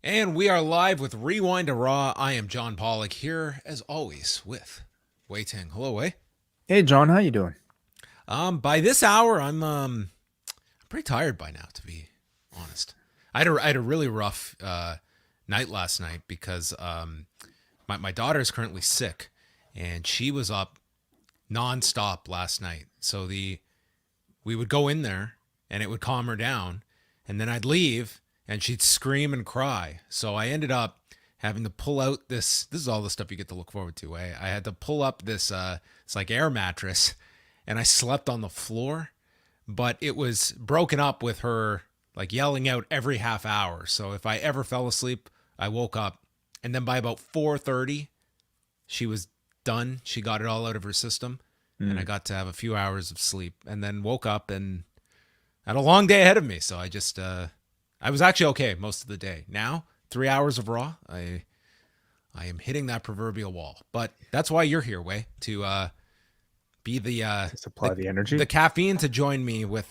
And we are live with Rewind to Raw. I am John Pollock here, as always, with Wai Ting. Hello, Wai. Hey John, how you doing? By this hour, I'm pretty tired by now, to be honest. I had a really rough night last night because my daughter is currently sick, and she was up nonstop last night. So we would go in there, and it would calm her down, and then I'd leave, and she'd scream and cry. So I ended up having to pull out this. This is all the stuff you get to look forward to. I had to pull up this. It's like air mattress, and I slept on the floor, but it was broken up with her like yelling out every half hour. So if I ever fell asleep, I woke up, and then by about 4:30, she was done. She got it all out of her system, and I got to have a few hours of sleep, and then woke up and had a long day ahead of me. So I was actually okay most of the day. Now 3 hours of Raw, I am hitting that proverbial wall. But that's why you're here, Wai, to be To supply the energy. the caffeine to join me with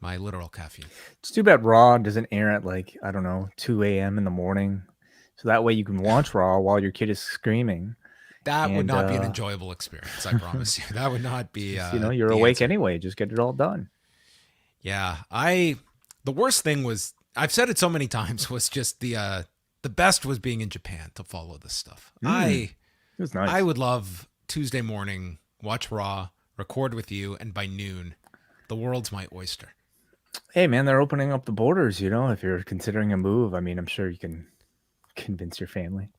my literal caffeine. It's too bad Raw doesn't air at like, I don't know, 2 a.m. in the morning. So that way you can watch Raw while your kid is screaming. That would And, not be an enjoyable experience. I promise you. That would not be. you're the awake answer. anyway. Just get it all done. Yeah, the worst thing was, I've said it so many times, was just the best was being in Japan to follow this stuff. It was nice. I would love Tuesday morning, watch Raw, record with you, and by noon, the world's my oyster. Hey man, they're opening up the borders, if you're considering a move. I mean, I'm sure you can convince your family.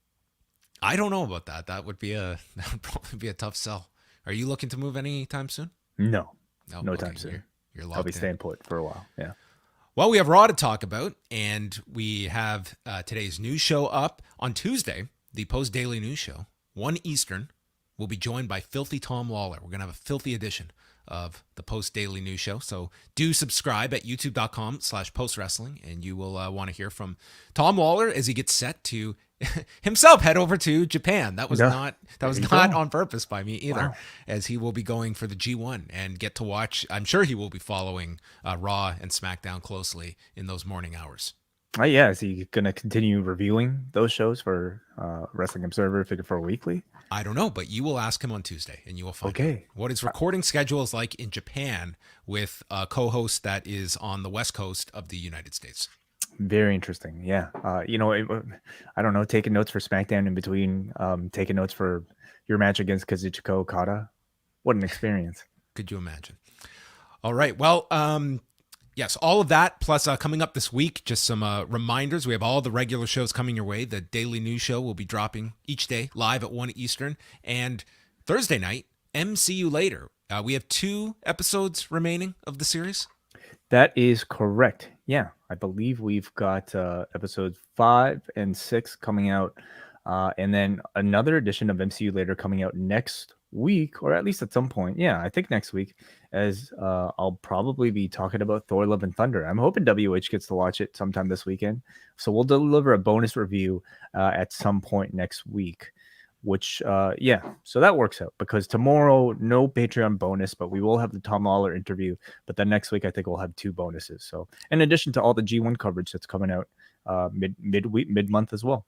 I don't know about that. That would probably be a tough sell. Are you looking to move anytime soon? No. No, No okay, time soon. You're I'll be locked in. staying put for a while. Yeah. Well, we have Raw to talk about, and we have today's news show up on Tuesday, the Post Daily News Show, 1 Eastern. We'll be joined by Filthy Tom Lawler. We're going to have a filthy edition of the Post Daily News Show. So do subscribe at youtube.com/postwrestling, and you will want to hear from Tom Lawler as he gets set to himself head over to Japan. That was Yeah. not There you not go. on purpose by me either, Wow. as he will be going for the G1 and get to watch. I'm sure he will be following Raw and Smackdown closely in those morning hours. Yeah. Is he going to continue reviewing those shows for Wrestling Observer for a weekly? I don't know, but you will ask him on Tuesday, and you will find out Okay. what his recording schedule is like in Japan with a co-host that is on the West Coast of the United States. Very interesting. Yeah. I don't know, taking notes for SmackDown in between, taking notes for your match against Kazuchika Okada. What an experience. Could you imagine? All right. Well, yes, all of that. Plus, coming up this week, just some reminders. We have all the regular shows coming your way. The Daily News Show will be dropping each day live at 1 Eastern. And Thursday night, MCU Later. We have 2 episodes remaining of the series. That is correct. Yeah. I believe we've got episodes 5 and 6 coming out. And then another edition of MCU Later coming out next week, or at least at some point. Yeah, I think next week, as I'll probably be talking about Thor Love and Thunder. I'm hoping WH gets to watch it sometime this weekend. So we'll deliver a bonus review at some point next week, which, so that works out because tomorrow, no Patreon bonus, but we will have the Tom Lawler interview. But then next week, I think we'll have 2 bonuses. So in addition to all the G1 coverage that's coming out mid-month as well.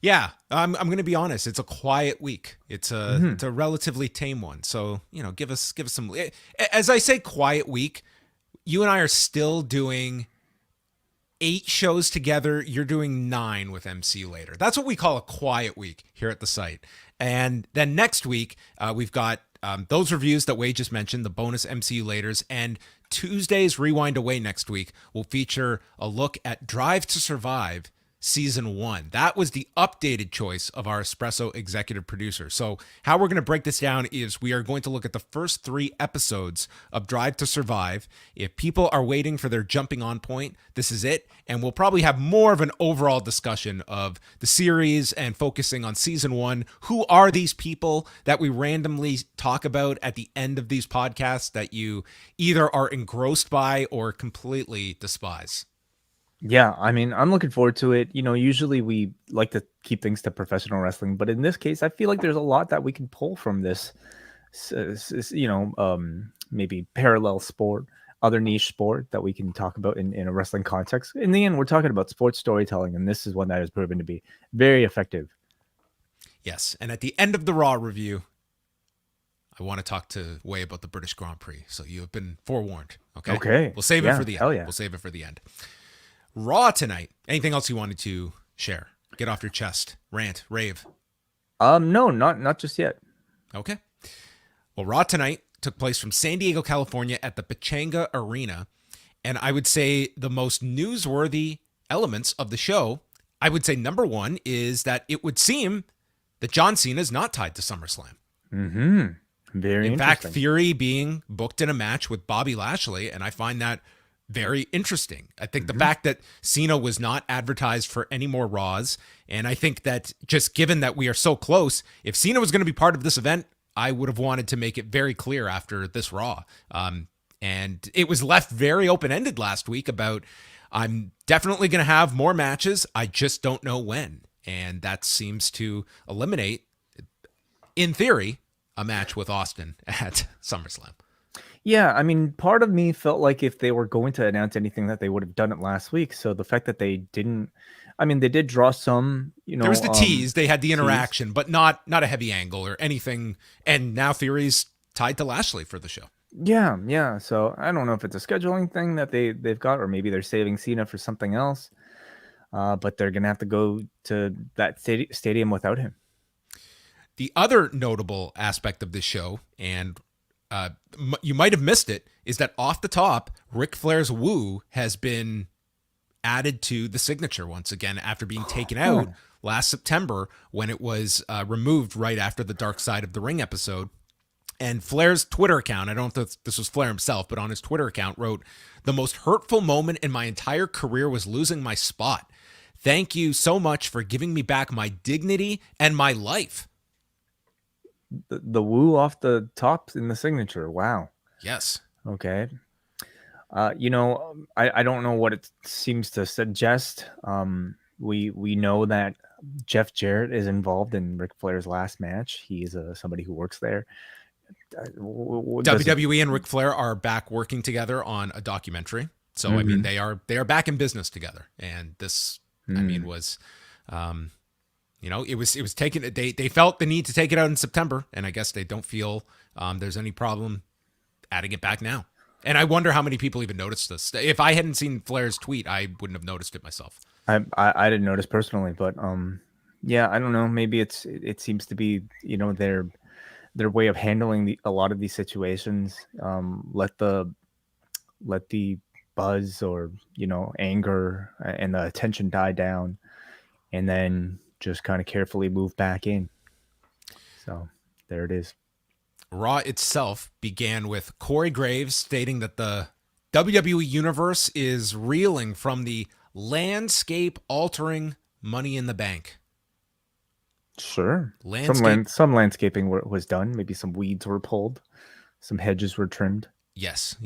Yeah, I'm going to be honest. It's a quiet week. It's a relatively tame one. So give us some. As I say, quiet week. You and I are still doing 8 shows together. You're doing 9 with MCU Later. That's what we call a quiet week here at the site. And then next week we've got those reviews that Wai just mentioned, the bonus MCU Laters, and Tuesday's Rewind Away next week will feature a look at Drive to Survive Season 1. That was the updated choice of our Espresso executive producer. So how we're going to break this down is we are going to look at the first 3 episodes of Drive to Survive. If people are waiting for their jumping on point, this is it. And we'll probably have more of an overall discussion of the series and focusing on Season 1. Who are these people that we randomly talk about at the end of these podcasts that you either are engrossed by or completely despise? Yeah, I mean, I'm looking forward to it. Usually we like to keep things to professional wrestling, but in this case, I feel like there's a lot that we can pull from this, maybe parallel sport. other niche sport that we can talk about in a wrestling context. In the end, we're talking about sports storytelling, and this is one that has proven to be very effective. Yes, and at the end of the Raw review, I want to talk to Wai about the British Grand Prix. So you have been forewarned. Okay. Okay. We'll save it for the end. Hell yeah. We'll save it for the end. Raw tonight. Anything else you wanted to share? Get off your chest. Rant, rave. No, not just yet. Okay. Well, Raw tonight took place from San Diego, California at the Pechanga Arena. And I would say the most newsworthy elements of the show, I would say number one is that it would seem that John Cena is not tied to SummerSlam. Mm-hmm. Very In fact, interesting. Fury being booked in a match with Bobby Lashley, and I find that very interesting. I think the fact that Cena was not advertised for any more Raws, and I think that just given that we are so close, if Cena was going to be part of this event, I would have wanted to make it very clear after this Raw. And it was left very open-ended last week about I'm definitely going to have more matches. I just don't know when. And that seems to eliminate, in theory, a match with Austin at SummerSlam. Yeah, I mean, part of me felt like if they were going to announce anything that they would have done it last week. So the fact that they didn't, I mean, they did draw some, there was the tease, they had the interaction, but not a heavy angle or anything. And now Theory's tied to Lashley for the show. Yeah. So I don't know if it's a scheduling thing that they've got, or maybe they're saving Cena for something else. But they're gonna have to go to that stadium without him. The other notable aspect of this show, and you might have missed it, is that off the top, Ric Flair's woo has been added to the signature once again after being taken out last September when it was removed right after the Dark Side of the Ring episode. And Flair's Twitter account, I don't know if this was Flair himself, but on his Twitter account wrote, "The most hurtful moment in my entire career was losing my spot. Thank you so much for giving me back my dignity and my life." The woo off the top in the signature. Wow. Yes. Okay. I don't know what it seems to suggest. We know that Jeff Jarrett is involved in Ric Flair's last match. He is somebody who works there. WWE and Ric Flair are back working together on a documentary. So I mean, they are back in business together. And this, I mean, was, it was taken. They felt the need to take it out in September, and I guess they don't feel there's any problem adding it back now. And I wonder how many people even noticed this. If I hadn't seen Flair's tweet, I wouldn't have noticed it myself. I didn't notice personally, but yeah, I don't know. Maybe it seems to be their way of handling a lot of these situations. Let the buzz or anger and the attention die down, and then just kind of carefully move back in. So there it is. Raw itself began with Corey Graves stating that the WWE Universe is reeling from the landscape-altering Money in the Bank. Sure. Some landscaping was done. Maybe some weeds were pulled. Some hedges were trimmed. Yes.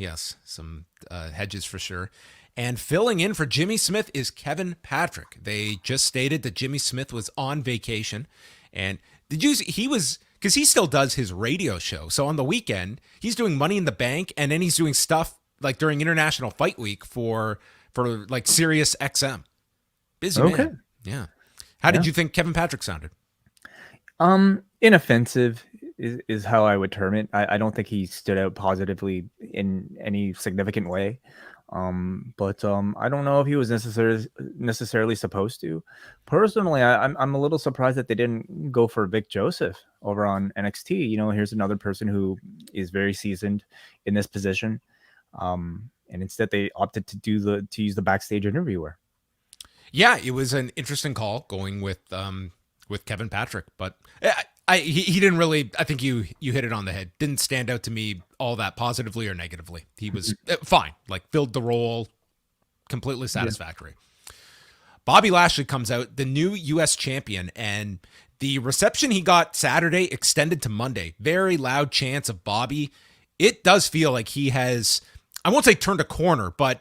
Some hedges for sure. And filling in for Jimmy Smith is Kevin Patrick. They just stated that Jimmy Smith was on vacation. And did you see, because he still does his radio show. So on the weekend, he's doing Money in the Bank, and then he's doing stuff like during International Fight Week for like Sirius XM. Busy man. Yeah. How did you think Kevin Patrick sounded? Inoffensive is how I would term it. I don't think he stood out positively in any significant way. But I don't know if he was necessarily supposed to. Personally, I'm a little surprised that they didn't go for Vic Joseph over on NXT. Here's another person who is very seasoned in this position. And instead they opted to use the backstage interviewer. Yeah, it was an interesting call going with Kevin Patrick, but he didn't really. I think you hit it on the head. Didn't stand out to me all that positively or negatively. He was fine, like filled the role, completely satisfactory. Yeah. Bobby Lashley comes out, the new U.S. champion, and the reception he got Saturday extended to Monday. Very loud chants of Bobby. It does feel like he has, I won't say turned a corner, but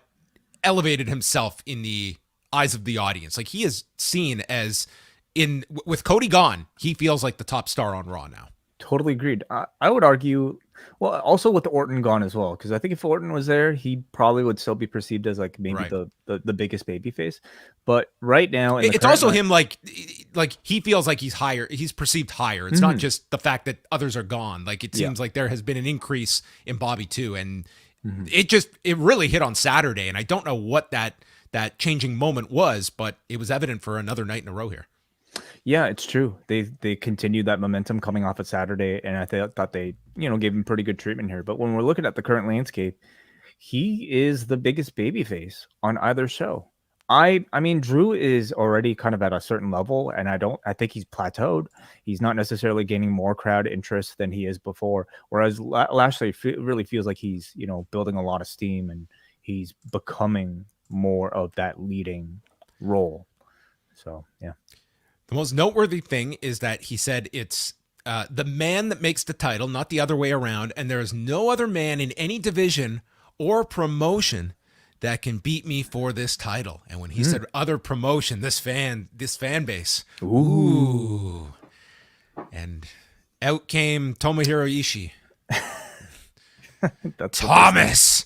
elevated himself in the eyes of the audience. Like he is seen as, with Cody gone, he feels like the top star on Raw now. Totally agreed. I would argue Well, also with Orton gone as well, because I think if Orton was there, he probably would still be perceived as like maybe Right. the biggest baby face. But right now in the It's current also line, him like he feels like he's higher. He's perceived higher. It's not just the fact that others are gone. Like it yeah. seems like there has been an increase in Bobby too, and Mhm. it really hit on Saturday. And I don't know what that changing moment was, but it was evident for another night in a row here. Yeah, it's true. They continued that momentum coming off of Saturday, and thought they gave him pretty good treatment here. But when we're looking at the current landscape, he is the biggest babyface on either show. I mean, Drew is already kind of at a certain level, and I think he's plateaued. He's not necessarily gaining more crowd interest than he is before. Whereas Lashley really feels like he's building a lot of steam, and he's becoming more of that leading role. So yeah. The most noteworthy thing is that he said it's the man that makes the title, not the other way around, and there is no other man in any division or promotion that can beat me for this title. And when he said other promotion, this fan base, ooh. And out came Tomohiro Ishii. That's Thomas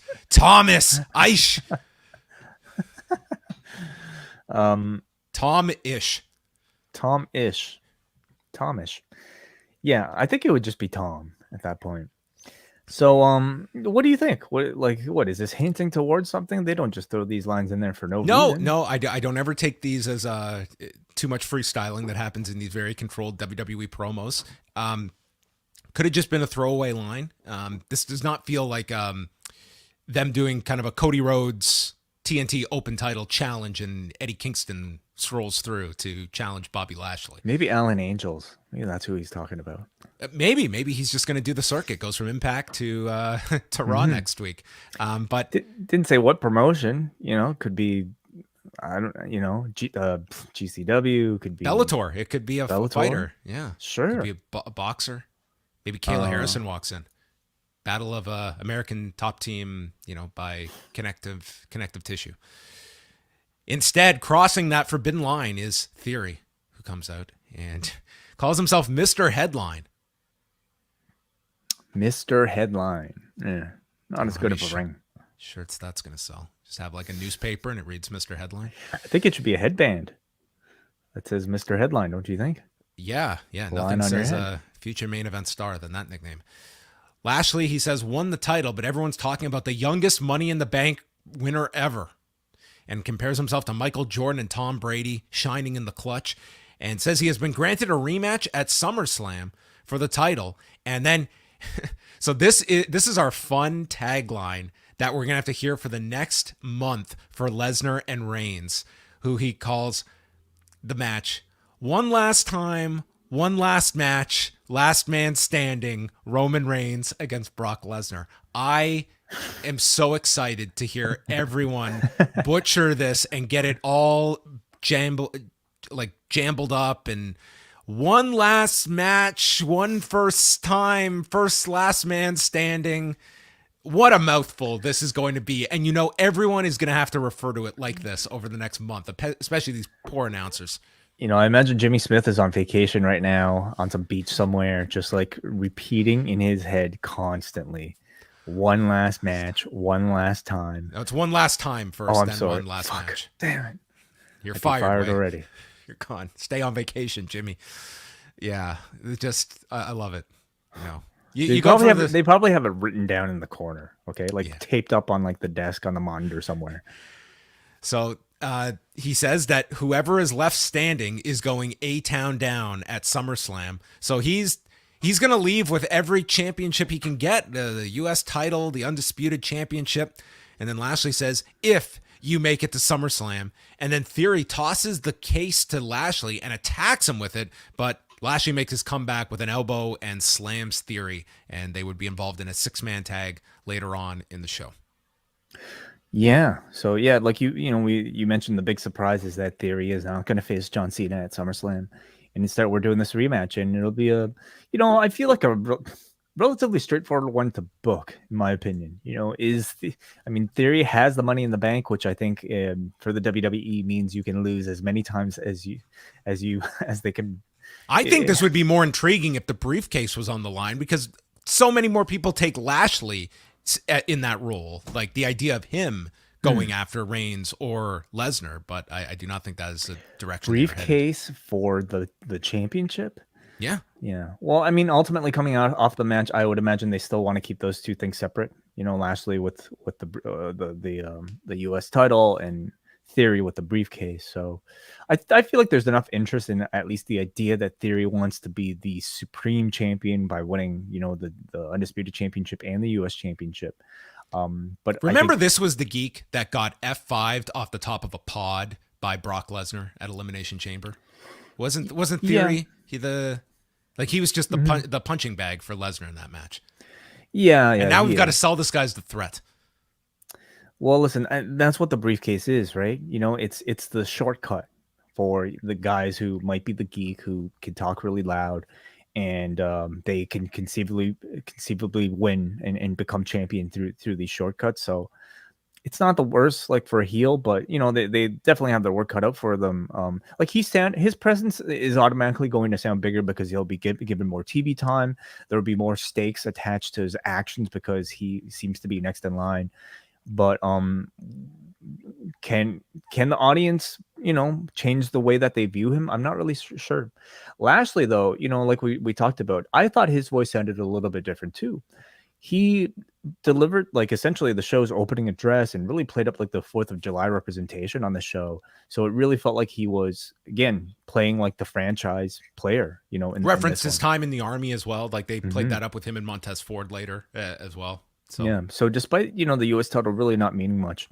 Ish. Tom-ish. Tomish. Yeah, I think it would just be Tom at that point. So, what do you think? What is this hinting towards something? They don't just throw these lines in there for no reason. No, I don't ever take these as too much freestyling that happens in these very controlled WWE promos. Could have just been a throwaway line. This does not feel like them doing kind of a Cody Rhodes TNT Open Title challenge and Eddie Kingston strolls through to challenge Bobby Lashley. Maybe Alan Angels. Maybe that's who he's talking about. Maybe he's just going to do the circuit, goes from Impact to Raw next week. But Didn't say what promotion. Could be, I don't. GCW, could be Bellator. It could be a Bellator? fighter. Yeah, Sure. Could be a boxer. Maybe Kayla Harrison walks in. Battle of American Top Team, by connective tissue. Instead, crossing that forbidden line is Theory, who comes out and calls himself Mr. Headline. Mr. Headline. Yeah, not as good of a ring. Shirts that's going to sell. Just have like a newspaper and it reads Mr. Headline. I think it should be a headband that says Mr. Headline, don't you think? Yeah. Nothing says a future main event star than that nickname. Lashley, he says, won the title, but everyone's talking about the youngest Money in the Bank winner ever, and compares himself to Michael Jordan and Tom Brady, shining in the clutch, and says he has been granted a rematch at SummerSlam for the title. And then, so this is our fun tagline that we're going to have to hear for the next month for Lesnar and Reigns, who he calls the match, one last time, one last match, last man standing, Roman Reigns against Brock Lesnar. I am so excited to hear everyone butcher this and get it all jumbled up, and one last match, one first time, first last man standing. What a mouthful this is going to be. And everyone is going to have to refer to it like this over the next month, especially these poor announcers. I imagine Jimmy Smith is on vacation right now on some beach somewhere, just like repeating in his head constantly. One last match, one last time. No, it's one last time first, I'm then sorry. one last match. Damn it. You're I'd be fired already. You're gone. Stay on vacation, Jimmy. Yeah, I love it. They probably have it written down in the corner, okay? Taped up on the desk on the monitor somewhere. So he says that whoever is left standing is going A-Town down at SummerSlam. So he's going to leave with every championship he can get, the U.S. title, the Undisputed Championship. And then Lashley says, if you make it to SummerSlam. And then Theory tosses the case to Lashley and attacks him with it. But Lashley makes his comeback with an elbow and slams Theory. And they would be involved in a 6-man tag later on in the show. Yeah. So yeah, like you mentioned, the big surprise is that Theory is not going to face John Cena at SummerSlam, and instead we're doing this rematch, and it'll be I feel like a relatively straightforward one to book, in my opinion. Theory has the Money in the Bank, which I think for the WWE means you can lose as many times as they can. I think this would be more intriguing if the briefcase was on the line, because so many more people take Lashley in that role. Like the idea of him going after Reigns or Lesnar, but I do not think that is the direction they're headed. Briefcase for the championship. Yeah. Yeah. Well, I mean, ultimately coming out off the match, I would imagine they still want to keep those two things separate. You know, Lashley with the U.S. title and Theory with the briefcase. So I feel like there's enough interest in at least the idea that Theory wants to be the supreme champion by winning, you know, the Undisputed Championship and the U.S. Championship. But remember, this was the geek that got F5'd off the top of a pod by Brock Lesnar at Elimination Chamber. Wasn't Theory he was just the punching bag for Lesnar in that match. Yeah. And now we've got to sell this guy as the threat. Well, listen, that's what the briefcase is, right? You know, it's the shortcut for the guys who might be the geek who can talk really loud, and they can conceivably win and become champion through these shortcuts. So it's not the worst, like, for a heel, but you know, they definitely have their work cut out for them. Like his presence is automatically going to sound bigger because he'll be given more TV time. There will be more stakes attached to his actions because he seems to be next in line. But can the audience, you know, change the way that they view him? I'm not really sure. Lashley, though, you know, like we talked about, I thought his voice sounded a little bit different too. He delivered like essentially the show's opening address and really played up like the 4th of July representation on the show. So it really felt like he was, again, playing like the franchise player, you know. Referenced his time in the Army as well. Like they played that up with him and Montez Ford later as well. So. Yeah. So despite, you know, the U.S. title really not meaning much,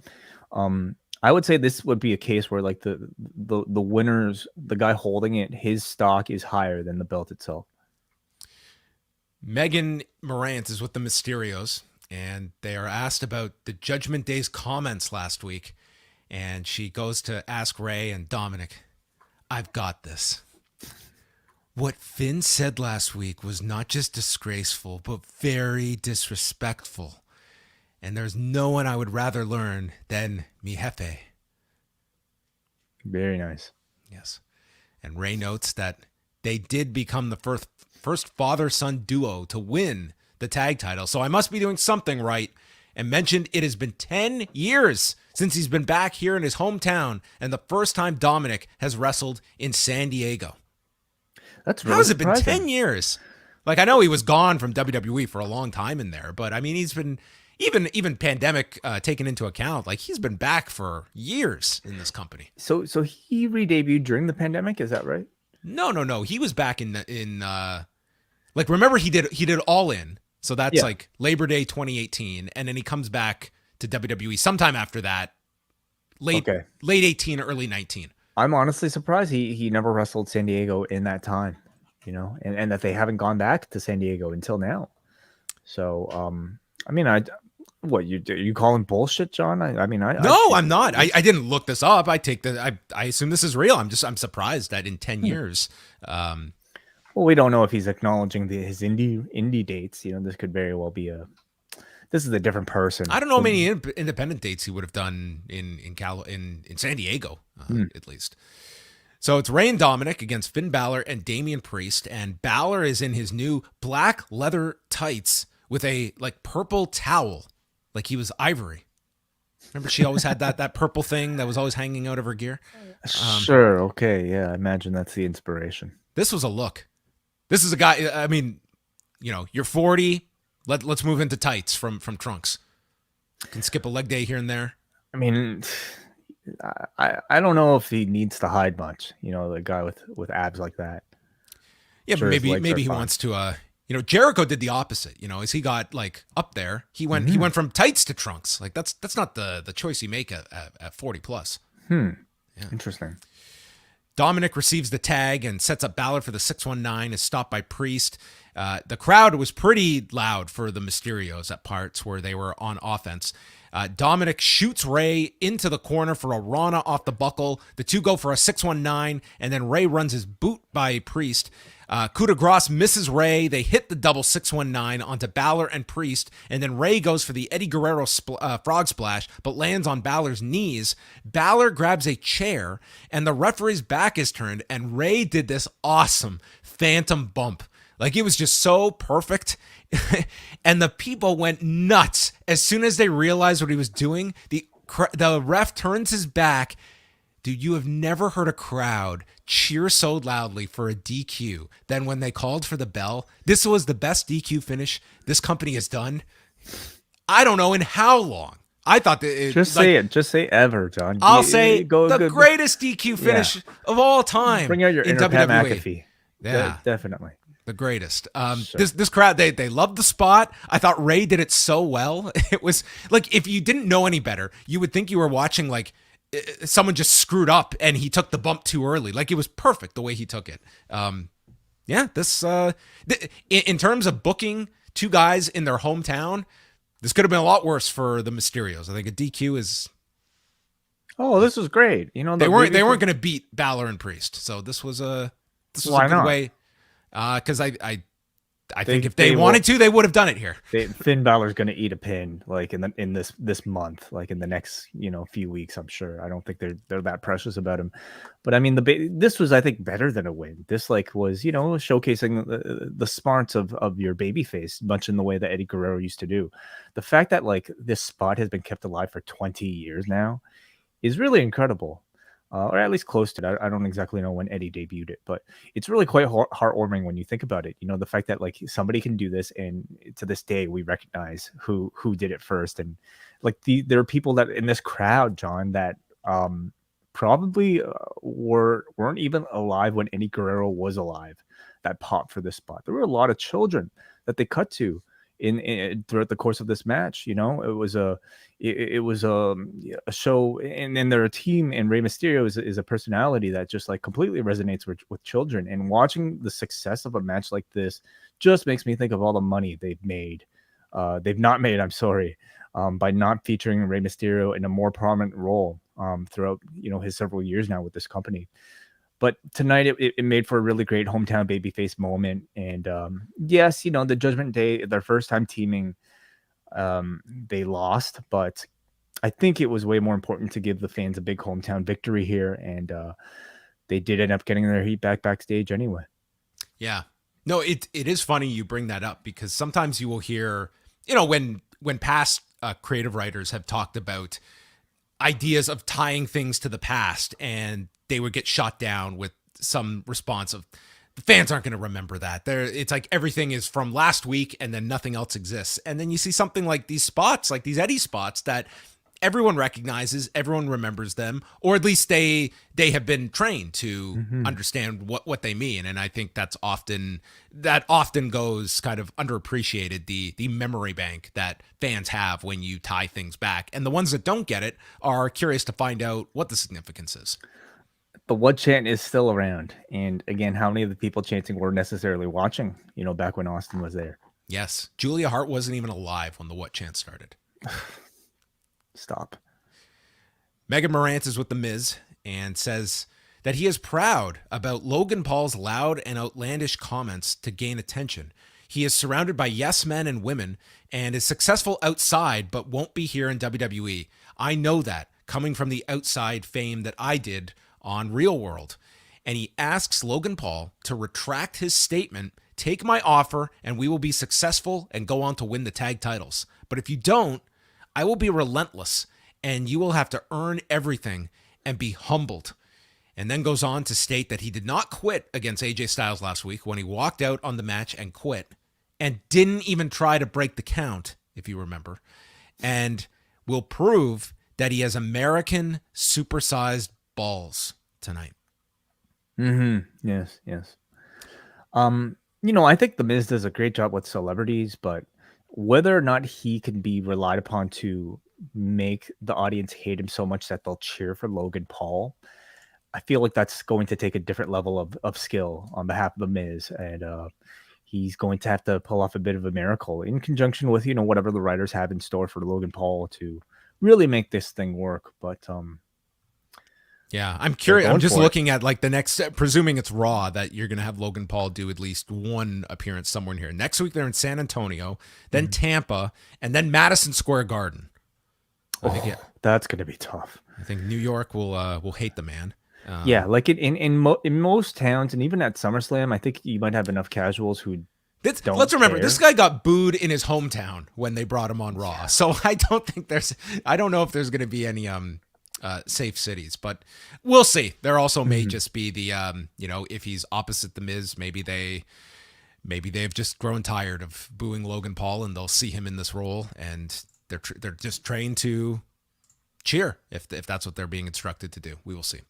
I would say this would be a case where like the winners, the guy holding it, his stock is higher than the belt itself. Megan Morant is with the Mysterios, and they are asked about the Judgment Day's comments last week, and she goes to ask Ray and Dominic, "I've got this. What Finn said last week was not just disgraceful, but very disrespectful. And there's no one I would rather learn than mi jefe." Very nice. Yes. And Ray notes that they did become the first father-son duo to win the tag title. So I must be doing something right. And mentioned it has been 10 years since he's been back here in his hometown and the first time Dominic has wrestled in San Diego. That's really How has it been surprising. 10 years? Like, I know he was gone from WWE for a long time in there, but I mean, he's been, even pandemic taken into account, like he's been back for years in this company. So he re-debuted during the pandemic, is that right? No. He was back in like, remember he did All In. So that's like Labor Day 2018. And then he comes back to WWE sometime after that, late 18, early 19. I'm honestly surprised he never wrestled San Diego in that time, you know, and that they haven't gone back to San Diego until now. So, I mean, you calling bullshit, John? No, I'm not. I didn't look this up. I assume this is real. I'm surprised that in 10 years. Well, we don't know if he's acknowledging his indie dates. You know, this could very well be this is a different person. I don't know how many independent dates he would have done in San Diego, at least. So it's Ray and Dominic against Finn Balor and Damian Priest, and Balor is in his new black leather tights with a like purple towel, like he was Ivory. Remember, she always had that purple thing that was always hanging out of her gear. Sure. Okay. Yeah. I imagine that's the inspiration. This was a look. This is a guy. I mean, you know, you're 40. Let's move into tights from trunks. Can skip a leg day here and there. I mean, I don't know if he needs to hide much. You know, the guy with abs like that. Yeah, sure, maybe he wants to. You know, Jericho did the opposite. You know, as he got like up there, he went from tights to trunks. Like that's not the choice you make at 40 plus. Yeah. Interesting. Dominic receives the tag and sets up Balor for the 619, is stopped by Priest. The crowd was pretty loud for the Mysterios at parts where they were on offense. Dominic shoots Ray into the corner for a Rana off the buckle. The two go for a 619, and then Ray runs his boot by Priest. Coup de grace misses Ray. They hit the double 619 onto Balor and Priest, and then Ray goes for the Eddie Guerrero frog splash, but lands on Balor's knees. Balor grabs a chair, and the referee's back is turned, and Ray did this awesome phantom bump. Like, it was just so perfect. And the people went nuts as soon as they realized what he was doing. The ref turns his back. Dude, you have never heard a crowd cheer so loudly for a DQ than when they called for the bell. This was the best DQ finish this company has done. I don't know in how long. I thought that just say it. Just say ever, John. I'll say the greatest DQ finish of all time. Bring out your inner Pat McAfee. Yeah, definitely the greatest. Sure. This crowd, they loved the spot. I thought Ray did it so well. It was like, if you didn't know any better, you would think you were watching like someone just screwed up and he took the bump too early. Like, it was perfect the way he took it. Yeah, this in terms of booking two guys in their hometown, this could have been a lot worse for the Mysterios. I think a DQ is. Oh, this was great. You know, they weren't going to beat Balor and Priest, so this was a good way. Because I think if they wanted to, they would have done it here. Finn Balor's going to eat a pin like in this month, like in the next few weeks. I'm sure. I don't think they're that precious about him, but I mean this was, I think, better than a win. This was showcasing the smarts of your babyface, much in the way that Eddie Guerrero used to do. The fact that like this spot has been kept alive for 20 years now is really incredible. Or at least close to it. I don't exactly know when Eddie debuted it, but it's really quite heartwarming when you think about it. The fact that like somebody can do this, and to this day we recognize who did it first, and like there are people that in this crowd, John, that probably weren't even alive when Eddie Guerrero was alive, that popped for this spot. There were a lot of children that they cut to in throughout the course of this match. It was a show, and then they're a team, and Rey Mysterio is a personality that just like completely resonates with children. And watching the success of a match like this just makes me think of all the money they've not made, I'm sorry, by not featuring Rey Mysterio in a more prominent role throughout his several years now with this company. But tonight it made for a really great hometown babyface moment. And yes, the Judgment Day, their first time teaming, they lost, but I think it was way more important to give the fans a big hometown victory here. And they did end up getting their heat backstage anyway. Yeah. No, it is funny you bring that up, because sometimes you will hear, when past creative writers have talked about ideas of tying things to the past, and they would get shot down with some response of, the fans aren't going to remember that. It's like everything is from last week and then nothing else exists. And then you see something like these spots, like these Eddie spots, that everyone recognizes, everyone remembers them, or at least they have been trained to understand what they mean. And I think that often goes kind of underappreciated, the memory bank that fans have when you tie things back. And the ones that don't get it are curious to find out what the significance is. The what chant is still around. And again, how many of the people chanting were necessarily watching, back when Austin was there? Yes. Julia Hart wasn't even alive when the what chant started. Stop. Megan Morant is with The Miz and says that he is proud about Logan Paul's loud and outlandish comments to gain attention. He is surrounded by yes men and women and is successful outside, but won't be here in WWE. I know that, coming from the outside fame that I did on Real World. And he asks Logan Paul to retract his statement, take my offer, and we will be successful and go on to win the tag titles. But if you don't, I will be relentless, and you will have to earn everything and be humbled. And then goes on to state that he did not quit against AJ Styles last week when he walked out on the match and quit, and didn't even try to break the count, if you remember, and will prove that he has American supersized balls tonight. Yes. I think The Miz does a great job with celebrities, but whether or not he can be relied upon to make the audience hate him so much that they'll cheer for Logan Paul, I feel like that's going to take a different level of skill on behalf of The Miz. And he's going to have to pull off a bit of a miracle in conjunction with, whatever the writers have in store for Logan Paul to really make this thing work. But yeah, I'm curious. I'm just looking at like the next, presuming it's Raw, that you're going to have Logan Paul do at least one appearance somewhere in here. Next week, they're in San Antonio, then Tampa, and then Madison Square Garden. That's going to be tough. I think New York will hate the man. Yeah, like in most towns, and even at SummerSlam, I think you might have enough casuals who don't Let's remember, care. this guy got booed in his hometown when they brought him on Raw. So I don't know if there's going to be any safe cities, but we'll see. There also may just be the if he's opposite the Miz, maybe they've just grown tired of booing Logan Paul and they'll see him in this role and they're just trained to cheer if that's what they're being instructed to do. We will see.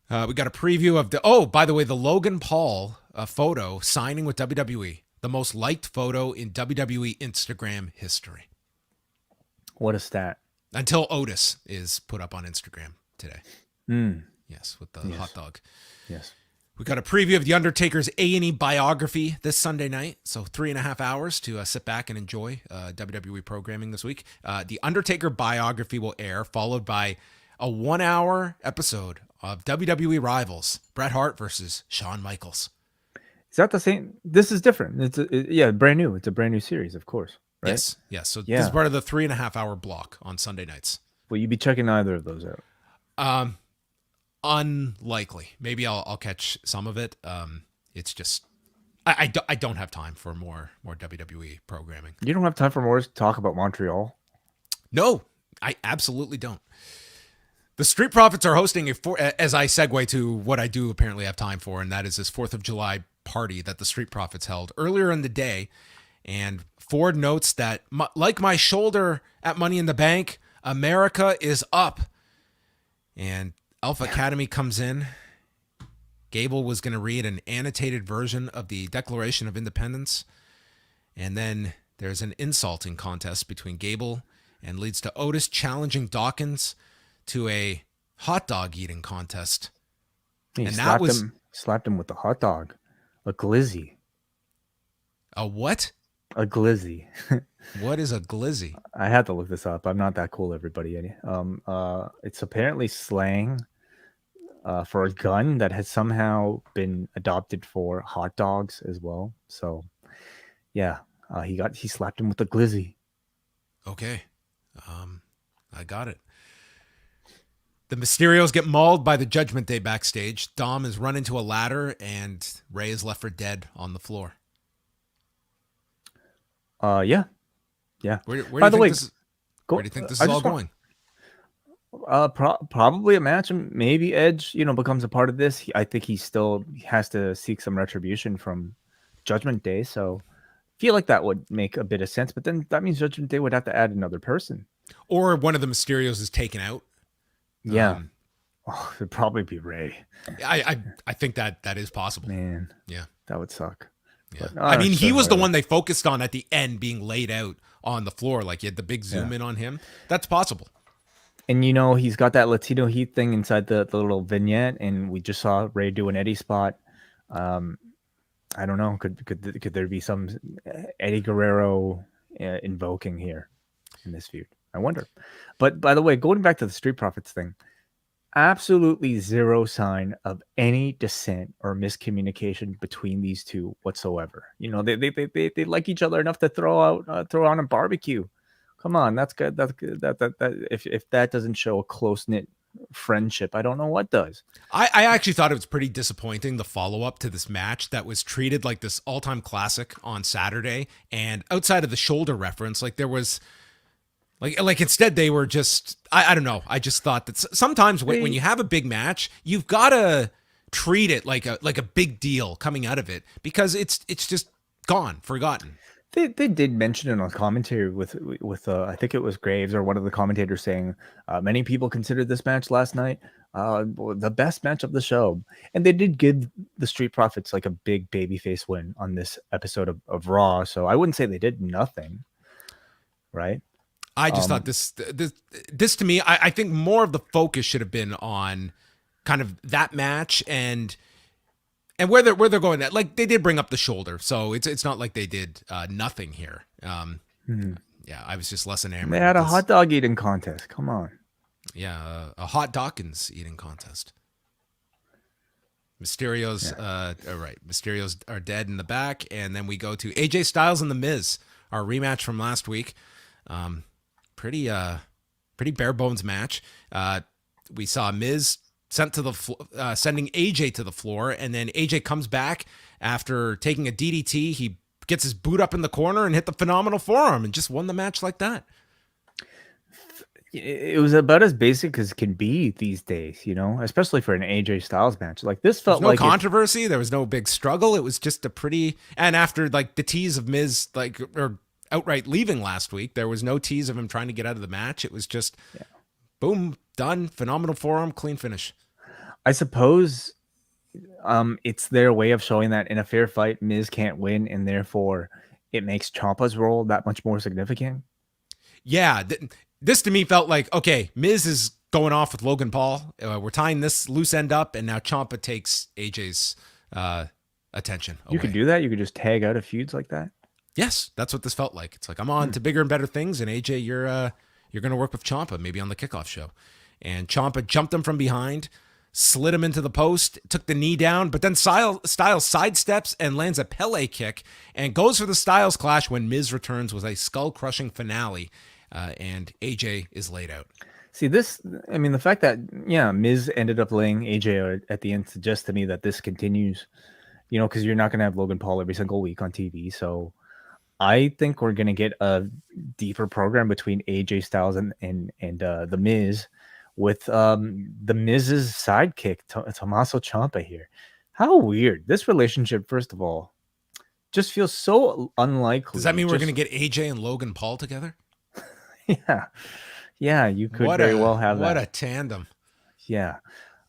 We got a preview of by the way, the Logan Paul photo signing with WWE, the most liked photo in WWE Instagram history. What a stat. Until Otis is put up on Instagram today. Yes, with the hot dog. Yes. We got a preview of The Undertaker's A&E biography this Sunday night. So 3.5 hours to sit back and enjoy WWE programming this week. The Undertaker biography will air, followed by a 1-hour episode of WWE Rivals, Bret Hart versus Shawn Michaels. Is that the same? This is different. It's brand new. It's a brand new series, of course. Right? Yes. So this is part of the 3.5 hour block on Sunday nights. Will you be checking either of those out? Unlikely. Maybe I'll catch some of it. It's just I don't have time for more WWE programming. You don't have time for more to talk about Montreal? No, I absolutely don't. The Street Profits are hosting as I segue to what I do apparently have time for, and that is this 4th of July party that the Street Profits held earlier in the day. And Ford notes that, like my shoulder at Money in the Bank, America is up. And Alpha Academy comes in. Gable was going to read an annotated version of the Declaration of Independence. And then there's an insulting contest between Gable and leads to Otis challenging Dawkins to a hot dog eating contest. He slapped him with a hot dog. A glizzy. A what? A glizzy. What is a glizzy? I had to look this up. I'm not that cool, everybody. It's apparently slang for a gun that has somehow been adopted for hot dogs as well. So, yeah, he slapped him with a glizzy. Okay, I got it. The Mysterios get mauled by the Judgment Day backstage. Dom is run into a ladder, and Ray is left for dead on the floor. Yeah. Where do you think this is all going? Probably a match. Maybe Edge, becomes a part of this. I think he still has to seek some retribution from Judgment Day. So I feel like that would make a bit of sense. But then that means Judgment Day would have to add another person. Or one of the Mysterios is taken out. Yeah. It'd probably be Ray. I think that is possible. Man. Yeah. That would suck. Yeah. I mean, he was the one they focused on at the end being laid out on the floor. Like you had the big zoom in on him. That's possible. And he's got that Latino Heat thing inside the little vignette, and we just saw Ray do an Eddie spot. I don't know. Could there be some Eddie Guerrero invoking here in this feud? I wonder. But by the way, going back to the Street Profits thing, absolutely zero sign of any dissent or miscommunication between these two whatsoever. They like each other enough to throw on a barbecue. Come on, that's good. That's good. That if that doesn't show a close-knit friendship, I don't know what does. I actually thought it was pretty disappointing, the follow-up to this match that was treated like this all-time classic on Saturday, and outside of the shoulder reference, like there was like instead they were just I don't know. I just thought that sometimes when you have a big match, you've got to treat it like a big deal coming out of it, because it's just gone, forgotten. They did mention it on commentary with I think it was Graves or one of the commentators saying many people considered this match last night the best match of the show, and they did give the Street Profits like a big babyface win on this episode of Raw. So I wouldn't say they did nothing, right? I just thought this to me, I think more of the focus should have been on kind of that match and where they're going at. Like they did bring up the shoulder, so it's not like they did nothing here. Yeah, I was just less enamored. They had a hot dog eating contest. Come on. Yeah, a hot Dawkins eating contest. Mysterios, right. Mysterios are dead in the back, and then we go to AJ Styles and The Miz, our rematch from last week. Pretty bare bones match. We saw Miz sending AJ to the floor, and then AJ comes back after taking a DDT, he gets his boot up in the corner and hit the phenomenal forearm and just won the match like that. It was about as basic as can be these days, especially for an AJ Styles match. Like this felt There's no like controversy. There was no big struggle. It was just a pretty, and after like the tease of Miz, like, or outright leaving last week, there was no tease of him trying to get out of the match. It was just boom, done. Phenomenal forearm, clean finish. I suppose it's their way of showing that in a fair fight, Miz can't win, and therefore it makes Ciampa's role that much more significant. Yeah, this to me felt like, okay, Miz is going off with Logan Paul. We're tying this loose end up, and now Ciampa takes AJ's attention away. You could do that. You could just tag out of feuds like that. Yes, that's what this felt like. It's like, I'm on to bigger and better things, and AJ, you're going to work with Ciampa, maybe on the kickoff show. And Ciampa jumped him from behind, slid him into the post, took the knee down, but then Styles sidesteps and lands a Pele kick and goes for the Styles clash when Miz returns with a skull-crushing finale, and AJ is laid out. See, the fact that, Miz ended up laying AJ at the end suggests to me that this continues, because you're not going to have Logan Paul every single week on TV. So I think we're going to get a deeper program between AJ Styles and The Miz, with The Miz's sidekick, Tommaso Ciampa here. How weird. This relationship, first of all, just feels so unlikely. Does that mean we're going to get AJ and Logan Paul together? Yeah, you could very well have that. What a tandem. Yeah.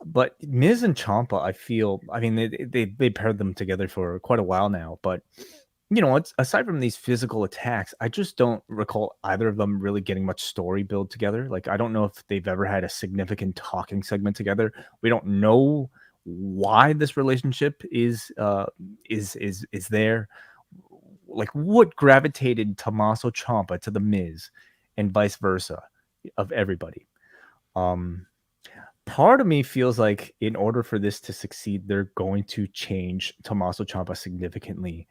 But Miz and Ciampa, I feel, they paired them together for quite a while now. But, aside from these physical attacks, I just don't recall either of them really getting much story build together. Like, I don't know if they've ever had a significant talking segment together. We don't know why this relationship is there. Like, what gravitated Tommaso Ciampa to The Miz and vice versa of everybody. Part of me feels like in order for this to succeed, they're going to change Tommaso Ciampa significantly.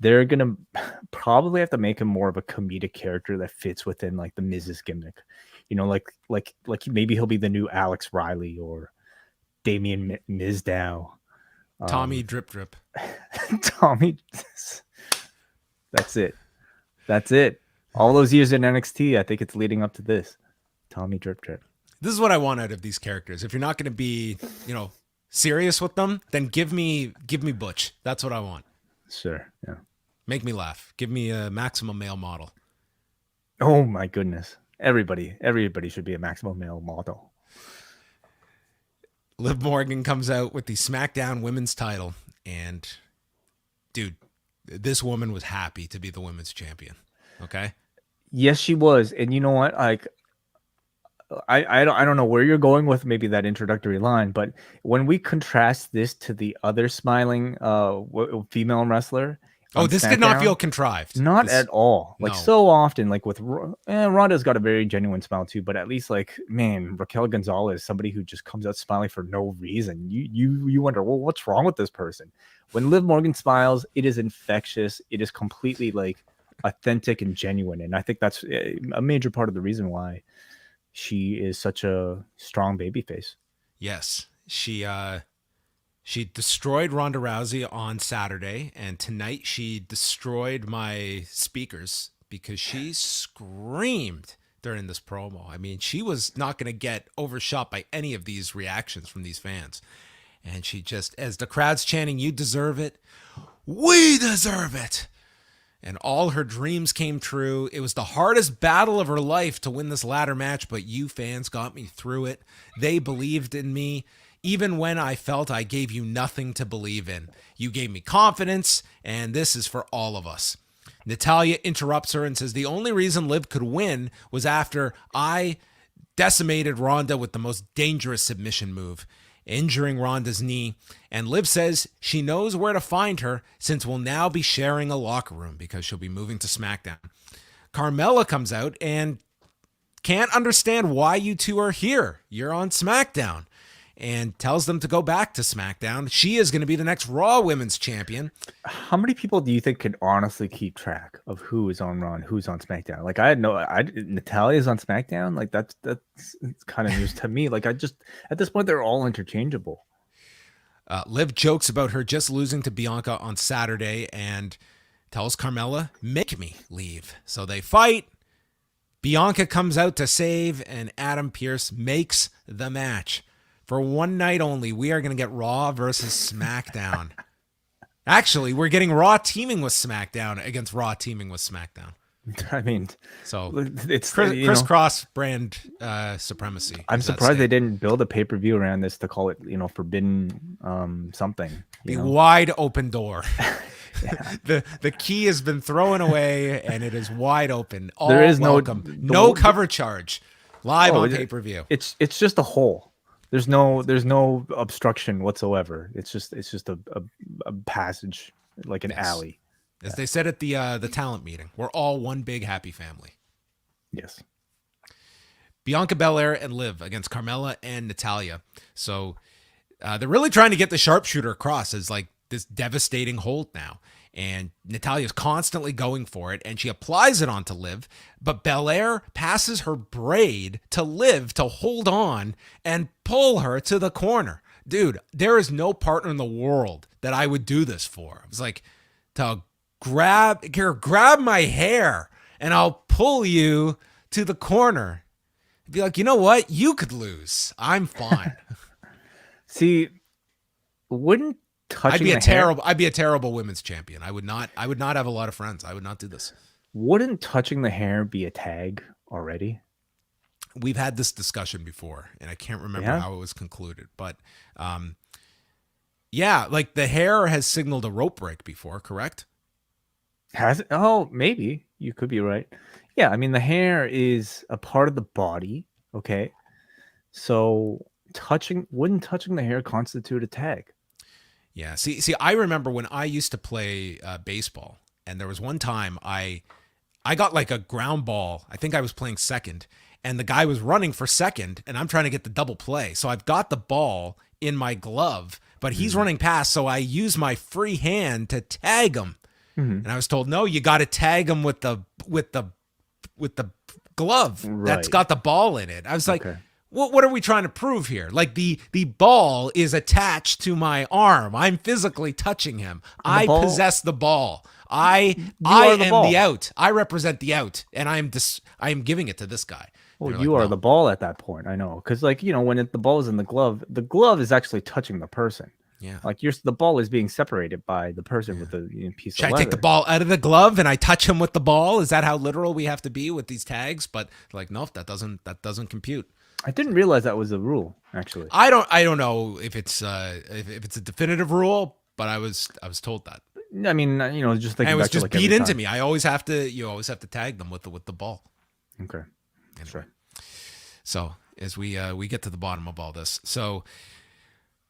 They're going to probably have to make him more of a comedic character that fits within like the Miz's gimmick. Like maybe he'll be the new Alex Riley or Damian Mizdow. Tommy Drip. Tommy. That's it. All those years in NXT, I think it's leading up to this. Tommy Drip. This is what I want out of these characters. If you're not going to be, serious with them, then give me Butch. That's what I want. Sure. Yeah. Make me laugh. Give me a maximum male model. Oh my goodness. Everybody should be a maximum male model. Liv Morgan comes out with the SmackDown women's title, and dude, this woman was happy to be the women's champion. Okay? Yes, she was. And you know what? Like, I don't know where you're going with maybe that introductory line, but when we contrast this to the other smiling female wrestler, this did not feel contrived. Not at all. Like, so often, like with Ronda's got a very genuine smile too, but at least like, man, Raquel Gonzalez, somebody who just comes out smiling for no reason. You wonder, well, what's wrong with this person? When Liv Morgan smiles, it is infectious. It is completely like authentic and genuine, and I think that's a major part of the reason why she is such a strong babyface. Yes, she destroyed Ronda Rousey on Saturday, and tonight she destroyed my speakers because she screamed during this promo. I mean, she was not going to get overshot by any of these reactions from these fans. And she just, as the crowd's chanting, "You deserve it. We deserve it." And all her dreams came true. It was the hardest battle of her life to win this ladder match, but you fans got me through it. They believed in me, even when I felt I gave you nothing to believe in. You gave me confidence, and this is for all of us. Natalya interrupts her and says the only reason Liv could win was after I decimated Ronda with the most dangerous submission move, injuring Ronda's knee. And Liv says she knows where to find her since we'll now be sharing a locker room because she'll be moving to SmackDown. Carmella comes out and can't understand why you two are here. You're on SmackDown. And tells them to go back to SmackDown. She is going to be the next Raw Women's Champion. How many people do you think can honestly keep track of who is on Raw and who's on SmackDown? Like, Natalya's on SmackDown. Like, that's kind of news to me. Like, at this point, they're all interchangeable. Liv jokes about her just losing to Bianca on Saturday and tells Carmella, make me leave. So they fight. Bianca comes out to save, and Adam Pearce makes the match. For one night only, we are going to get Raw versus SmackDown. Actually, we're getting Raw teaming with SmackDown against Raw teaming with SmackDown. I mean, so it's crisscross brand supremacy. I'm surprised they didn't build a pay-per-view around this to call it, Forbidden something. The wide open door. The key has been thrown away and it is wide open. All there is welcome. No cover charge. Live on pay-per-view. It's just a hole. There's no obstruction whatsoever. It's just a passage, like an alley. As they said at the talent meeting, we're all one big happy family. Yes. Bianca Belaire and Liv against Carmella and Natalya. So they're really trying to get the sharpshooter across as like this devastating hold now. And Natalya's constantly going for it, and she applies it onto Liv, but Belaire passes her braid to Liv to hold on and pull her to the corner. Dude, there is no partner in the world that I would do this for. It was like, to grab my hair and I'll pull you to the corner. Be like, you know what? You could lose. I'm fine. See, wouldn't touching I'd be a terrible women's champion. I would not have a lot of friends. I would not do this. Wouldn't touching the hair be a tag already? We've had this discussion before, and I can't remember how it was concluded. But like the hair has signaled a rope break before, correct? Has it? Oh, maybe. You could be right. Yeah, I mean, the hair is a part of the body, okay? So wouldn't touching the hair constitute a tag? Yeah. See, I remember when I used to play baseball, and there was one time I got like a ground ball. I think I was playing second, and the guy was running for second, and I'm trying to get the double play. So I've got the ball in my glove, but he's running past, so I use my free hand to tag him. And I was told, no, you got to tag him with the glove that's got the ball in it. I was like, what are we trying to prove here? Like the ball is attached to my arm. I'm physically touching him. I possess the ball. I am the out. I represent the out, and I am giving it to this guy. Well, you are the ball at that point. I know, because when the ball is in the glove is actually touching the person. Yeah, like the ball is being separated by the person with the piece of leather. Should I take the ball out of the glove and I touch him with the ball? Is that how literal we have to be with these tags? But like, no, that doesn't compute. I didn't realize that was a rule. Actually, I don't know if it's a definitive rule, but I was told that. I mean, just thinking. And it was just beat into me. You always have to tag them with the ball. Okay, that's right. So as we get to the bottom of all this, so.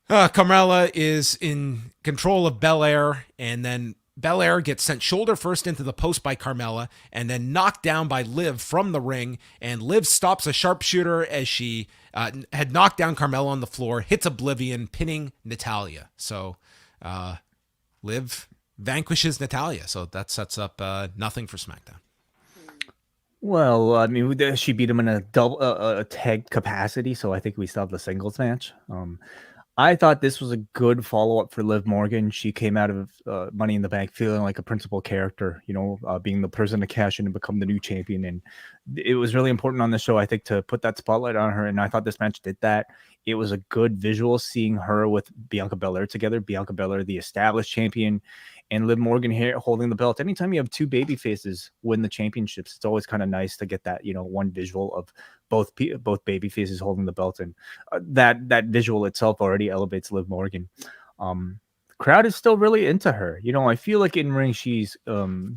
Carmella is in control of Bellaire, and then Bellaire gets sent shoulder first into the post by Carmella, and then knocked down by Liv from the ring, and Liv stops a sharpshooter as she had knocked down Carmella on the floor, hits Oblivion, pinning Natalya. So Liv vanquishes Natalya, so that sets up nothing for SmackDown. Well, I mean, she beat him in a tag capacity, so I think we still have the singles match. I thought this was a good follow-up for Liv Morgan. She came out of Money in the Bank feeling like a principal character, being the person to cash in and become the new champion. And it was really important on the show, I think, to put that spotlight on her. And I thought this match did that. It was a good visual seeing her with Bianca Belaire together. Bianca Belaire, the established champion, and Liv Morgan here holding the belt. Anytime you have two baby faces win the championships, it's always kind of nice to get that, one visual of both baby faces holding the belt, and that visual itself already elevates Liv Morgan. Crowd is still really into her. I feel like in ring she's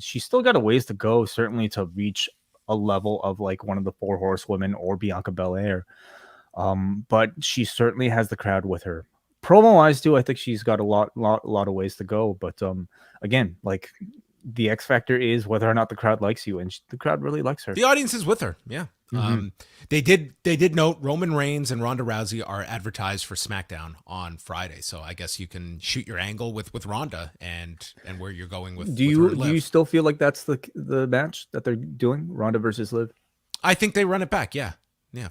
still got a ways to go, certainly to reach a level of like one of the four horsewomen or Bianca Belaire. But she certainly has the crowd with her. Promo wise too, I think she's got a lot of ways to go. But again, like the X factor is whether or not the crowd likes you, and the crowd really likes her. The audience is with her. Yeah. They did note Roman Reigns and Ronda Rousey are advertised for SmackDown on Friday, so I guess you can shoot your angle with Ronda and where you're going with. Do you still feel like that's the match that they're doing, Ronda versus Liv? I think they run it back. Yeah,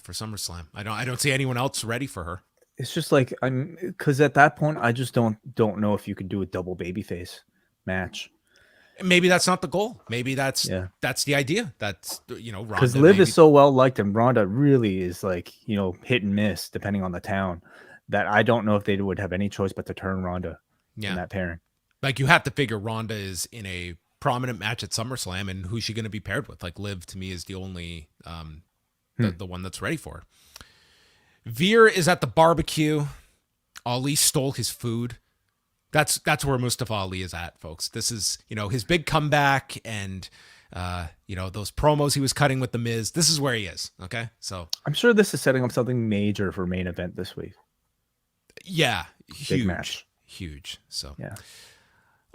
for SummerSlam. I don't see anyone else ready for her. It's just like because at that point I just don't know if you could do a double babyface match. Maybe that's not the goal. Maybe that's Yeah, the idea. That's because Ronda Liv maybe. is so well liked and Ronda really is like hit and miss depending on the town. That I don't know if they would have any choice but to turn Ronda in Yeah, that pairing. like you have to figure Ronda is in a prominent match at SummerSlam, and who's she going to be paired with? Like Liv to me is the only the one that's ready for her. Veer is at the barbecue. Ali stole his food. That's where Mustafa Ali is at, folks. This is his big comeback, and those promos he was cutting with the Miz. This is where he is. Okay, so I'm sure this is setting up something major for main event this week. yeah, Big match. huge. So Yeah.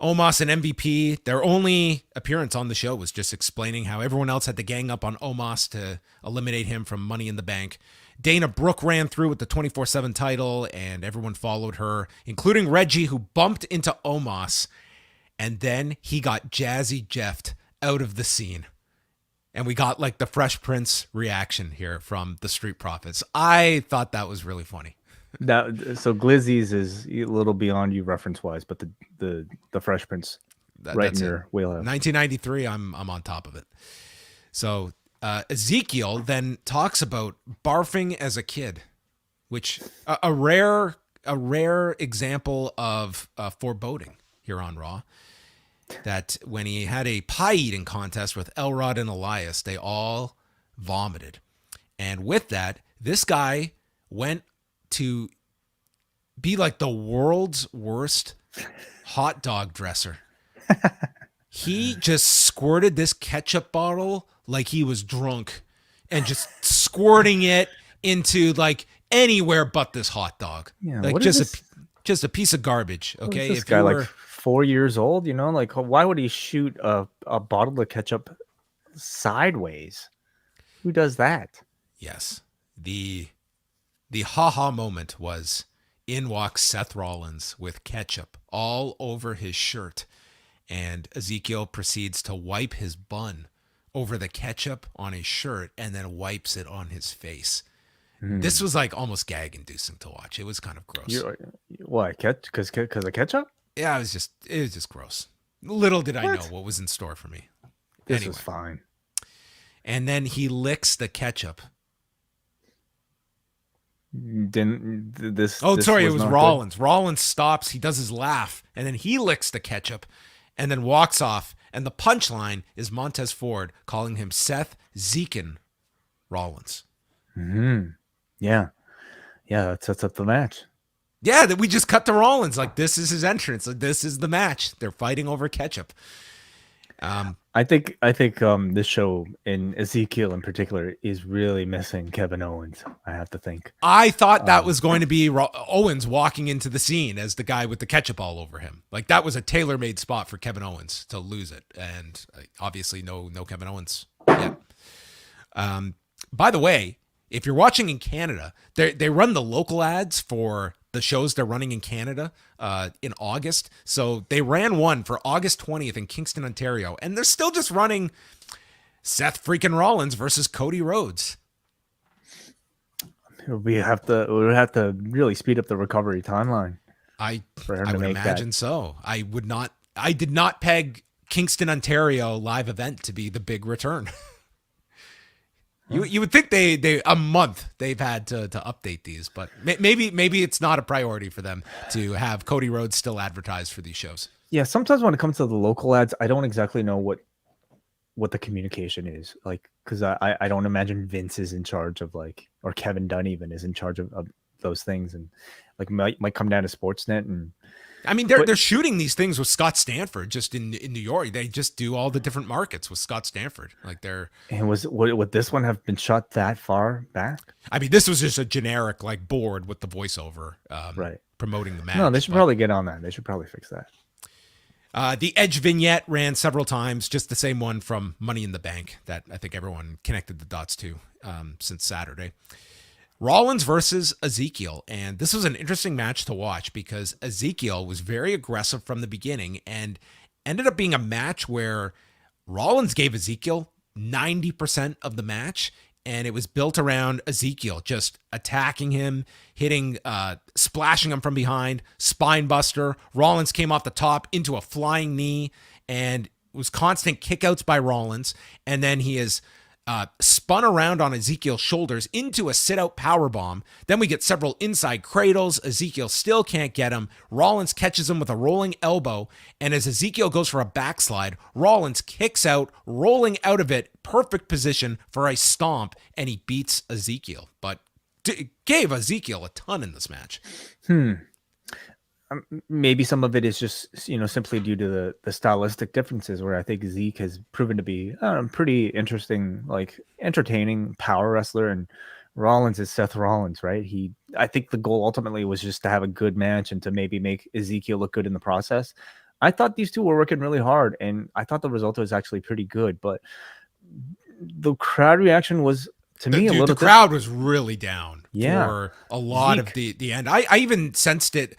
Omos and MVP, their only appearance on the show was just explaining how everyone else had to gang up on Omos to eliminate him from Money in the Bank. Dana Brooke ran through with the 24/7 title, and everyone followed her, including Reggie, who bumped into Omos, and then he got Jazzy Jeffed out of the scene. And we got like the Fresh Prince reaction here from the Street Profits. I thought that was really funny. So Glizzy's is a little beyond you reference wise, but the Fresh Prince right in your wheelhouse. 1993, I'm on top of it. So Ezekiel then talks about barfing as a kid, which a rare example of foreboding here on Raw. That when he had a pie eating contest with Elrod and Elias, they all vomited, and with that, this guy went to be like the world's worst hot dog dresser. He just squirted this ketchup bottle like he was drunk and just squirting it into like anywhere but this hot dog. Yeah, like just a piece of garbage. Okay. This guy like 4 years old, like why would he shoot a bottle of ketchup sideways? Who does that? Yes. The haha moment was in walks Seth Rollins with ketchup all over his shirt, and Ezekiel proceeds to wipe his bun over the ketchup on his shirt and then wipes it on his face. This was like almost gag inducing to watch. It was kind of gross. Why? Because of ketchup? Yeah, it was just gross. Little did I know what was in store for me. This was fine. And then he licks the ketchup. Didn't this? Oh, this sorry, it was Rollins. Good? Rollins stops. He does his laugh, and then he licks the ketchup, and then walks off. And the punchline is Montez Ford calling him Seth Zekin Rollins. Yeah, that sets up the match. Yeah, that we just cut to Rollins. Like this is his entrance. Like this is the match. They're fighting over ketchup. I think this show in Ezekiel in particular is really missing Kevin Owens. I have to think. I thought that was going to be Owens walking into the scene as the guy with the ketchup all over him. Like that was a tailor-made spot for Kevin Owens to lose it, and obviously no Kevin Owens yet. By the way, if you're watching in Canada, they run the local ads for the shows they're running in Canada in August. So they ran one for August 20th in Kingston, Ontario, and they're still just running Seth freaking Rollins versus Cody Rhodes. We would have to really speed up the recovery timeline. I would imagine so. I did not peg Kingston, Ontario live event to be the big return. You would think they a month they've had to update these, but maybe it's not a priority for them to have Cody Rhodes still advertised for these shows. Yeah, sometimes when it comes to the local ads, I don't exactly know what the communication is like, because I don't imagine Vince is in charge of or Kevin Dunn even is in charge of those things, and might come down to Sportsnet. And I mean, they're shooting these things with Scott Stanford just in New York. They just do all the different markets with Scott Stanford. And would this one have been shot that far back? I mean, this was just a generic board with the voiceover, right, promoting the match. No, they should probably get on that. They should probably fix that. The Edge vignette ran several times, just the same one from Money in the Bank that I think everyone connected the dots to since Saturday. Rollins versus Ezekiel, and this was an interesting match to watch because Ezekiel was very aggressive from the beginning and ended up being a match where Rollins gave Ezekiel 90% of the match, and it was built around Ezekiel just attacking him, hitting, splashing him from behind, spine buster. Rollins came off the top into a flying knee, and it was constant kickouts by Rollins, and then he is spun around on Ezekiel's shoulders into a sit-out powerbomb. Then we get several inside cradles. Ezekiel still can't get him. Rollins catches him with a rolling elbow, and as Ezekiel goes for a backslide, Rollins kicks out, rolling out of it, perfect position for a stomp, and he beats Ezekiel. But gave Ezekiel a ton in this match. Maybe some of it is just, simply due to the stylistic differences, where I think Zeke has proven to be a pretty interesting, like entertaining power wrestler, and Rollins is Seth Rollins, right? I think the goal ultimately was just to have a good match and to maybe make Ezekiel look good in the process. I thought these two were working really hard, and I thought the result was actually pretty good, but the crowd reaction was, to me, the crowd was really down for a lot Zeke. of the end. I even sensed it.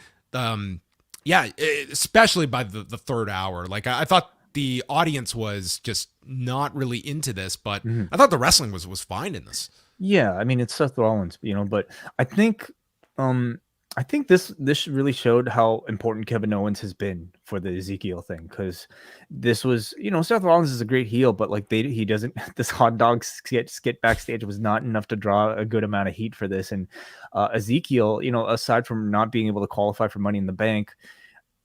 Especially by the third hour. Like I thought the audience was just not really into this, but I thought the wrestling was fine in this. Yeah, I mean, it's Seth Rollins, but I think this really showed how important Kevin Owens has been for the Ezekiel thing, because this was, Seth Rollins is a great heel, but like he doesn't this hot dog skit backstage was not enough to draw a good amount of heat for this. And Ezekiel, aside from not being able to qualify for Money in the Bank,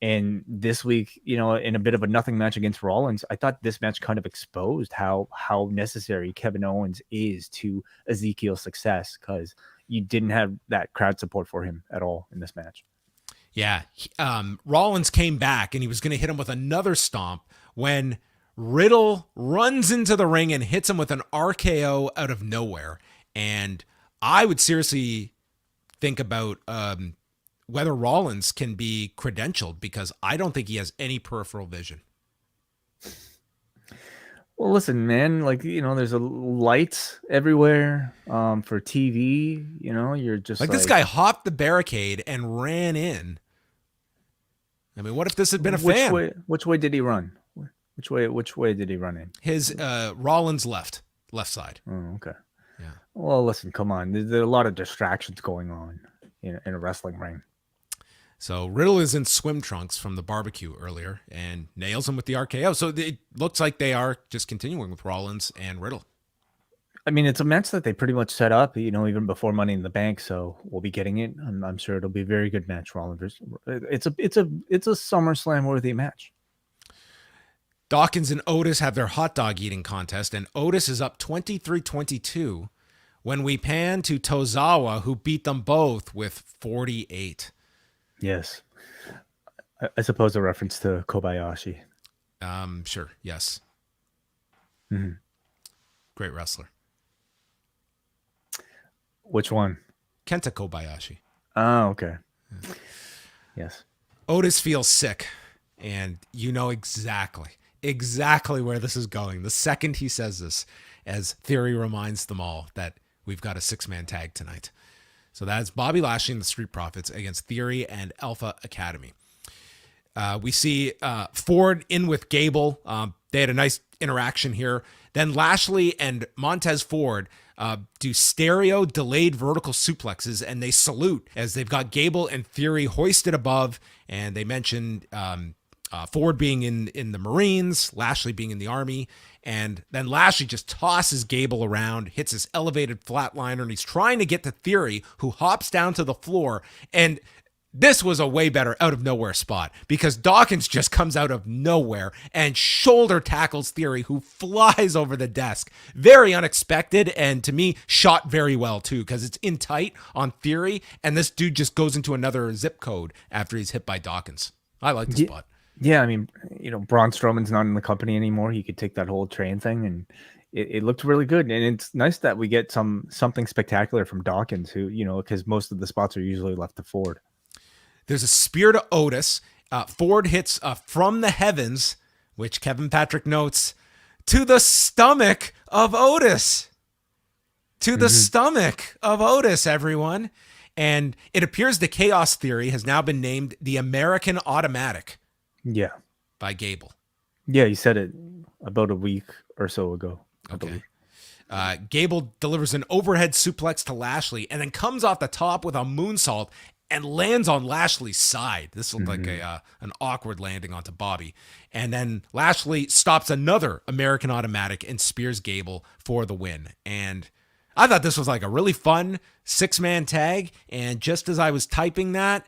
and this week, in a bit of a nothing match against Rollins, I thought this match kind of exposed how necessary Kevin Owens is to Ezekiel's success, because you didn't have that crowd support for him at all in this match. Yeah. Rollins came back and he was going to hit him with another stomp when Riddle runs into the ring and hits him with an RKO out of nowhere. And I would seriously think about whether Rollins can be credentialed, because I don't think he has any peripheral vision. Well, listen, man, like, there's lights everywhere for TV, you're just like this guy hopped the barricade and ran in. I mean, what if this had been a fan? Which way did he run? Which way did he run in? His Rollins left side. Oh, okay. Yeah. Well, listen, come on. There are a lot of distractions going on in a wrestling ring. So Riddle is in swim trunks from the barbecue earlier and nails him with the RKO. So it looks like they are just continuing with Rollins and Riddle. I mean, it's a match that they pretty much set up, even before Money in the Bank. So we'll be getting it. I'm sure it'll be a very good match. Rollins. It's a SummerSlam worthy match. Dawkins and Otis have their hot dog eating contest, and Otis is up 23-22 when we pan to Tozawa, who beat them both with 48. Yes. I suppose a reference to Kobayashi. Sure. Yes. Mm-hmm. Great wrestler. Which one? Kenta Kobayashi. Oh, okay. Yeah. Yes. Otis feels sick, and you know exactly where this is going. The second he says this, as Theory reminds them all that we've got a 6-man tag tonight. So that's Bobby Lashley and the Street Profits against Theory and Alpha Academy. We see Ford in with Gable. They had a nice interaction here. Then Lashley and Montez Ford do stereo delayed vertical suplexes, and they salute as they've got Gable and Theory hoisted above. And they mentioned Ford being in the Marines, Lashley being in the Army. And then Lashley just tosses Gable around, hits his elevated flatliner, and he's trying to get to Theory, who hops down to the floor. And this was a way better out of nowhere spot, because Dawkins just comes out of nowhere and shoulder tackles Theory, who flies over the desk. Very unexpected, and to me, shot very well too, because it's in tight on Theory, and this dude just goes into another zip code after he's hit by Dawkins. I like the spot. Yeah, I mean, Braun Strowman's not in the company anymore. He could take that whole train thing, and it looked really good. And it's nice that we get something spectacular from Dawkins, who, because most of the spots are usually left to Ford. There's a spear to Otis. Ford hits from the heavens, which Kevin Patrick notes, to the stomach of Otis. To the stomach of Otis, everyone. And it appears the Chaos Theory has now been named the American Automatic. Yeah. By Gable. Yeah, he said it about a week or so ago, I okay. believe. Gable delivers an overhead suplex to Lashley and then comes off the top with a moonsault and lands on Lashley's side. This looked like an awkward landing onto Bobby. And then Lashley stops another American Automatic and spears Gable for the win. And I thought this was like a really fun 6-man tag. And just as I was typing that,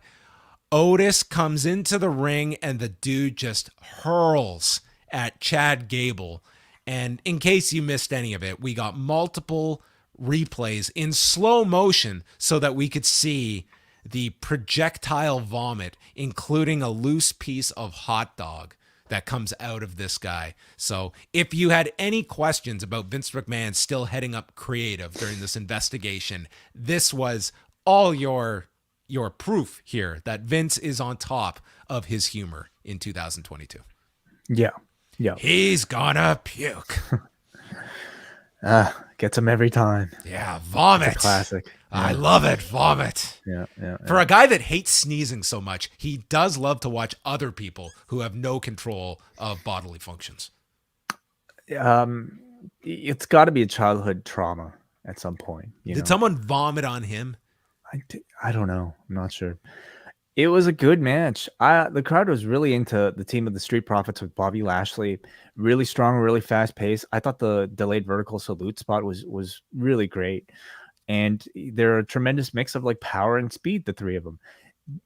Otis comes into the ring and the dude just hurls at Chad Gable. And in case you missed any of it, we got multiple replays in slow motion so that we could see the projectile vomit, including a loose piece of hot dog that comes out of this guy. So if you had any questions about Vince McMahon still heading up creative during this investigation, this was all your proof here that Vince is on top of his humor in 2022. Yeah. He's gonna puke. Gets him every time. Yeah, vomit. It's a classic. Yeah. I love it. Vomit. Yeah. For a guy that hates sneezing so much, he does love to watch other people who have no control of bodily functions. It's got to be a childhood trauma at some point. Did someone vomit on him? I don't know. I'm not sure. It was a good match. The crowd was really into the team of the Street Profits with Bobby Lashley. Really strong, really fast pace. I thought the delayed vertical salute spot was really great. And they're a tremendous mix of like power and speed, the three of them.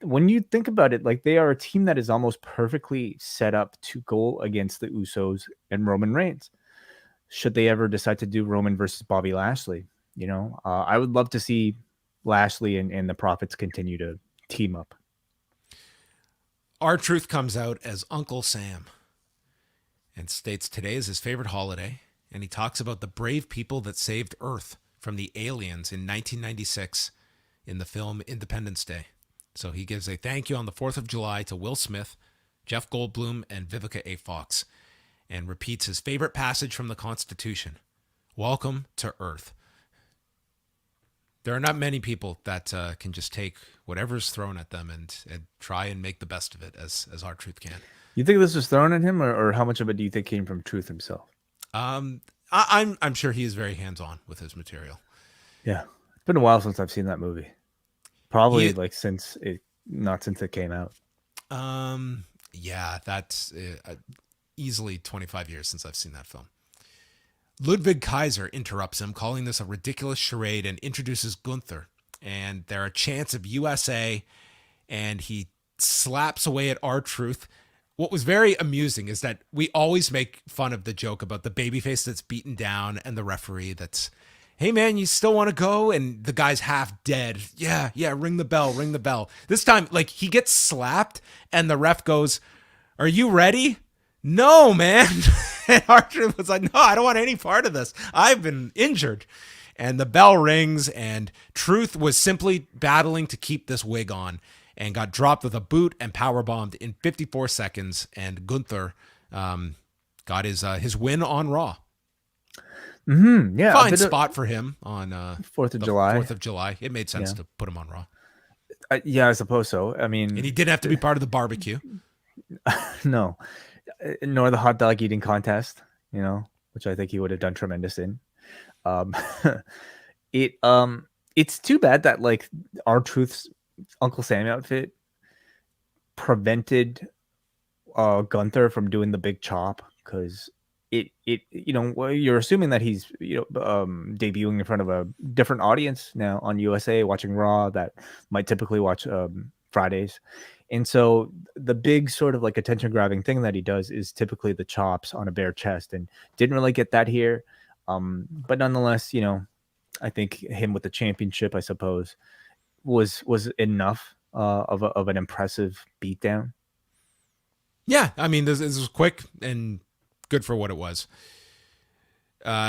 When you think about it, like they are a team that is almost perfectly set up to go against the Usos and Roman Reigns. Should they ever decide to do Roman versus Bobby Lashley, I would love to see Lashley and the Profits continue to team up. R-Truth comes out as Uncle Sam and states today is his favorite holiday. And he talks about the brave people that saved Earth from the aliens in 1996 in the film Independence Day. So he gives a thank you on the 4th of July to Will Smith, Jeff Goldblum, and Vivica A. Fox, and repeats his favorite passage from the Constitution. Welcome to Earth. There are not many people that can just take whatever's thrown at them and try and make the best of it as R-Truth can. You think this was thrown at him, or how much of it do you think came from Truth himself? I'm sure he is very hands-on with his material. Yeah, it's been a while since I've seen that movie. Probably not since it came out. Yeah, that's easily 25 years since I've seen that film. Ludwig Kaiser interrupts him, calling this a ridiculous charade, and introduces Gunther. And there are chants of USA, and he slaps away at R-Truth. What was very amusing is that we always make fun of the joke about the babyface that's beaten down and the referee that's, hey man, you still want to go? And the guy's half dead. Yeah, ring the bell. This time, like, he gets slapped and the ref goes, are you ready? No, man. And R-Truth was like, no, I don't want any part of this. I've been injured. And the bell rings, and Truth was simply battling to keep this wig on and got dropped with a boot and powerbombed in 54 seconds. And Gunther got his win on Raw. Mm-hmm. Yeah, fine spot for him on 4th of July. 4th of July. It made sense to put him on Raw. Yeah, I suppose so. I mean, and he didn't have to be part of the barbecue. No, nor the hot dog eating contest, which I think he would have done tremendous in. It's too bad that like R-Truth's Uncle Sam outfit prevented Gunther from doing the big chop, because you're assuming that he's debuting in front of a different audience now on USA, watching Raw that might typically watch Fridays. And so the big sort of like attention grabbing thing that he does is typically the chops on a bare chest, and didn't really get that here. But nonetheless, I think him with the championship, I suppose, was enough of an impressive beatdown. Yeah, I mean, this was quick and good for what it was.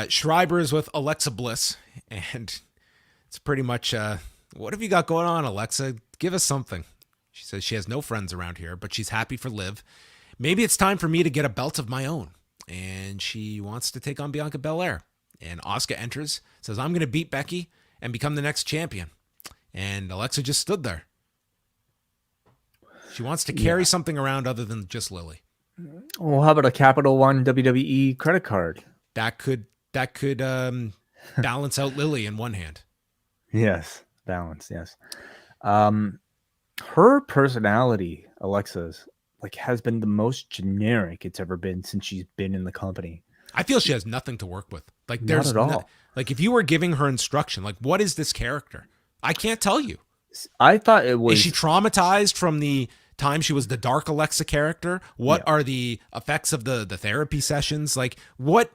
Schreiber is with Alexa Bliss, and it's pretty much, what have you got going on, Alexa? Give us something. She says she has no friends around here, but she's happy for Liv. Maybe it's time for me to get a belt of my own. And she wants to take on Bianca Belaire. And Asuka enters, says, I'm going to beat Becky and become the next champion. And Alexa just stood there. She wants to carry something around other than just Lily. Well, how about a Capital One WWE credit card? That could balance out Lily in one hand. Yes, balance. Yes. Um, her personality, Alexa's, like has been the most generic it's ever been since she's been in the company. I feel she has nothing to work with. Like Not there's at all. like if you were giving her instruction, like what is this character? I can't tell you. I thought it Is she was. traumatized from the time she was the dark Alexa character? What Yeah. are the effects of the therapy sessions? Like what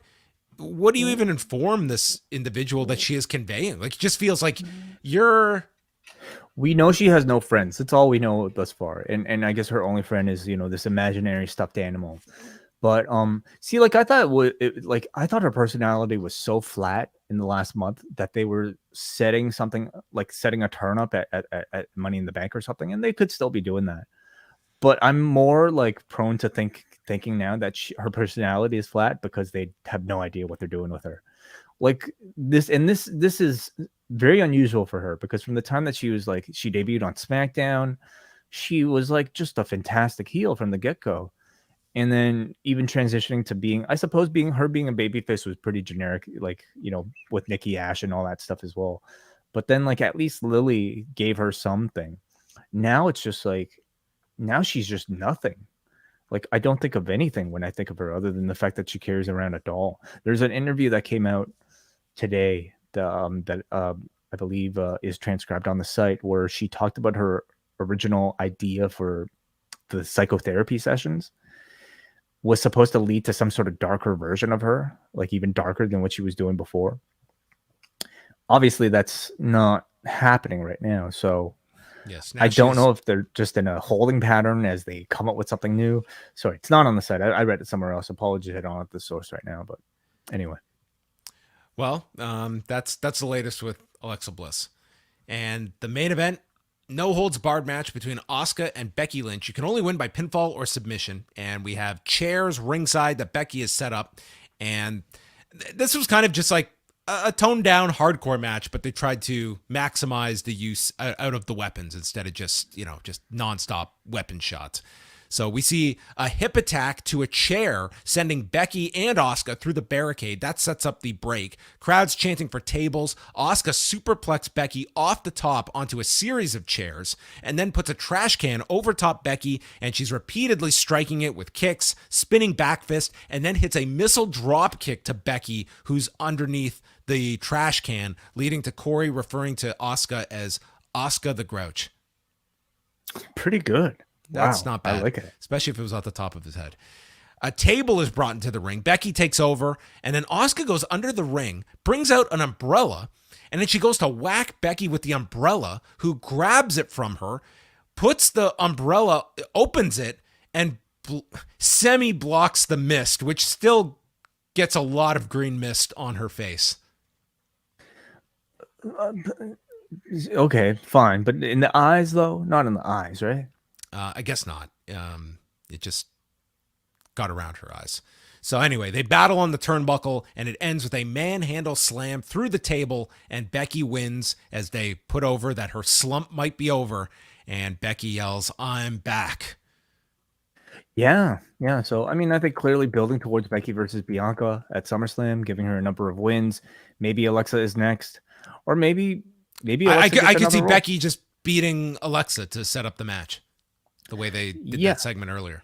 do you even inform this individual that she is conveying? Like it just feels like you're We know she has no friends. That's all we know thus far. And I guess her only friend is, this imaginary stuffed animal. But see, like I thought like I thought her personality was so flat in the last month that they were setting something like setting a turn up at Money in the Bank or something, and they could still be doing that. But I'm more like prone to thinking now that her personality is flat because they have no idea what they're doing with her. Like this is very unusual for her because from the time that she was like she debuted on SmackDown, she was like just a fantastic heel from the get-go. And then even transitioning to being, I suppose being a babyface was pretty generic, like, with Nikki Ash and all that stuff as well. But then like at least Lily gave her something. Now it's just like now she's just nothing. Like I don't think of anything when I think of her other than the fact that she carries around a doll. There's an interview that came out today that I believe is transcribed on the site where she talked about her original idea for the psychotherapy sessions was supposed to lead to some sort of darker version of her, like even darker than what she was doing before. Obviously, that's not happening right now. So yes, I now don't she's know if they're just in a holding pattern as they come up with something new. Sorry, it's not on the site. I read it somewhere else. Apologies, I don't have the source right now. But anyway, well, that's the latest with Alexa Bliss. And the main event, no holds barred match between Asuka and Becky Lynch. You can only win by pinfall or submission. And we have chairs ringside that Becky has set up. And this was kind of just like a toned down hardcore match, but they tried to maximize the use out of the weapons instead of just nonstop weapon shots. So we see a hip attack to a chair, sending Becky and Asuka through the barricade. That sets up the break. Crowds chanting for tables. Asuka superplexes Becky off the top onto a series of chairs, and then puts a trash can over top Becky, and she's repeatedly striking it with kicks, spinning back fist, and then hits a missile drop kick to Becky, who's underneath the trash can, leading to Corey referring to Asuka as Asuka the Grouch. pretty good. That's Wow, not bad. I like it. Especially if it was at the top of his head. A table is brought into the ring. Becky takes over, and then Asuka goes under the ring, brings out an umbrella, and then she goes to whack Becky with the umbrella, who grabs it from her, puts the umbrella, opens it, and semi-blocks the mist, which still gets a lot of green mist on her face. Okay, fine, but in the eyes though, not in the eyes, right? I guess not. It just got around her eyes. So anyway, they battle on the turnbuckle, and it ends with a manhandle slam through the table, and Becky wins as they put over that her slump might be over, and Becky yells, "I'm back." Yeah, yeah. So I mean, I think clearly building towards Becky versus Bianca at SummerSlam, giving her a number of wins. Maybe Alexa is next, or maybe Alexa I gets could see another role. Becky just beating Alexa to set up the match, the way they did Yeah, that segment earlier.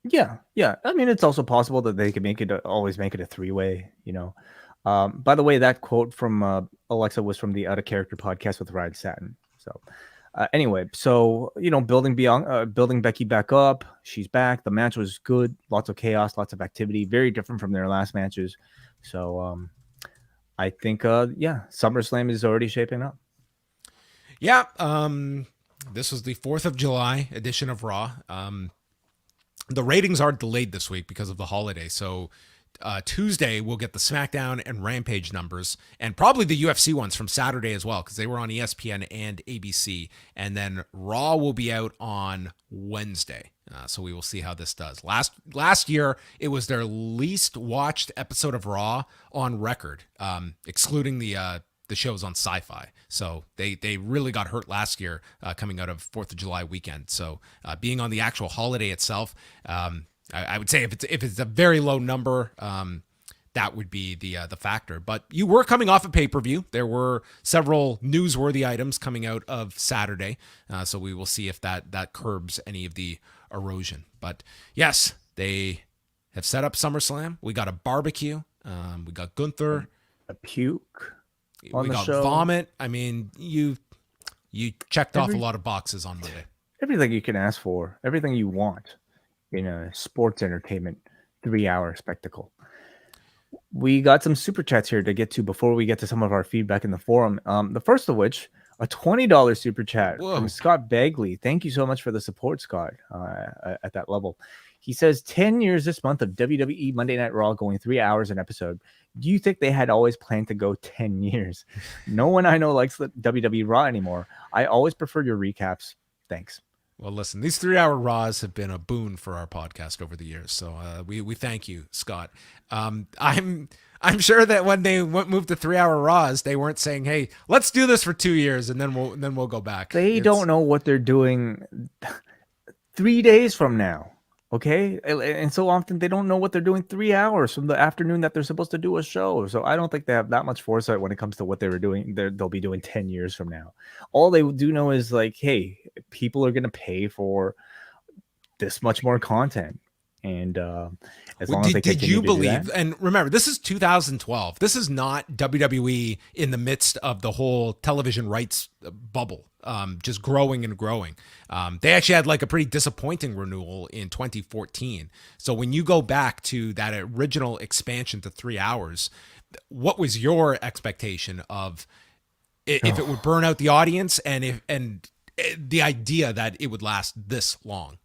yeah, yeah. I mean, it's also possible that they could always make it a three-way. By the way, that quote from Alexa was from the Out of Character podcast with Ryan Satin. So anyway, so building Becky back up. She's back. The match was good. Lots of chaos, lots of activity. Very different from their last matches. So I think SummerSlam is already shaping up. Yeah, this was the 4th of July edition of Raw. The ratings are delayed this week because of the holiday. So Tuesday, we'll get the Smackdown and Rampage numbers, and probably the UFC ones from Saturday as well, because they were on ESPN and ABC. And then Raw will be out on Wednesday. So we will see how this does. Last year, it was their least watched episode of Raw on record, excluding the shows on Sci-Fi. So they really got hurt last year coming out of 4th of July weekend. So being on the actual holiday itself, I would say if it's a very low number, that would be the factor. But you were coming off a pay-per-view. There were several newsworthy items coming out of Saturday, so we will see if that curbs any of the erosion. But yes, they have set up SummerSlam. We got a barbecue. We got Gunther. A puke on we the got show. vomit. I mean, you checked off a lot of boxes on Monday. Everything you can ask for, everything you want in a sports entertainment 3-hour spectacle. We got some super chats here to get to before we get to some of our feedback in the forum. The first of which, a $20 super chat from Scott Bagley. Thank you so much for the support, Scott, at that level. He says, 10 years this month of WWE Monday Night Raw going 3 hours an episode. Do you think they had always planned to go 10 years? No one I know likes the WWE Raw anymore. I always prefer your recaps. Thanks. Well, listen, these 3-hour Raws have been a boon for our podcast over the years. So we thank you, Scott. I'm sure that when they moved to 3-hour Raws, they weren't saying, "Hey, let's do this for 2 years and then we'll go back." They don't know what they're doing 3 days from now. Okay. And so often they don't know what they're doing 3 hours from the afternoon that they're supposed to do a show. So I don't think they have that much foresight when it comes to what they were doing. They'll be doing 10 years from now. All they do know is like, hey, people are going to pay for this much more content. And as long as they continue to do that. And remember, this is 2012. This is not WWE in the midst of the whole television rights bubble, just growing and growing. They actually had like a pretty disappointing renewal in 2014. So when you go back to that original expansion to 3 hours, what was your expectation of if it would burn out the audience and the idea that it would last this long?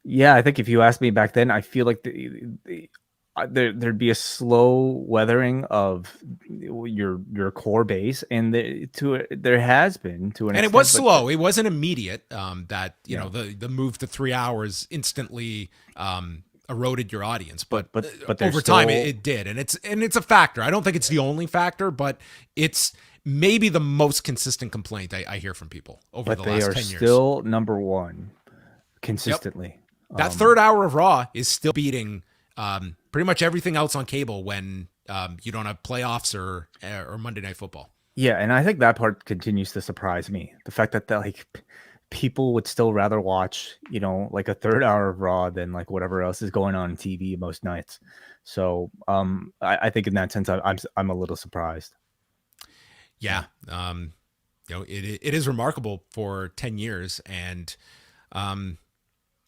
Yeah, I think if you asked me back then, I feel like there'd be a slow weathering of your core base, and there has been to an extent, and it was slow. It wasn't immediate. That you know the move to 3 hours instantly eroded your audience, but over time it did, and it's a factor. I don't think it's the only factor, but it's maybe the most consistent complaint I hear from people over the last 10 years. But they are still number one consistently. Yep. That 3rd hour of Raw is still beating pretty much everything else on cable when you don't have playoffs or Monday Night Football. Yeah, and I think that part continues to surprise me. The fact that like people would still rather watch, like a 3rd hour of Raw than like whatever else is going on TV most nights. So I think in that sense, I'm a little surprised. Yeah, it is remarkable for 10 years, and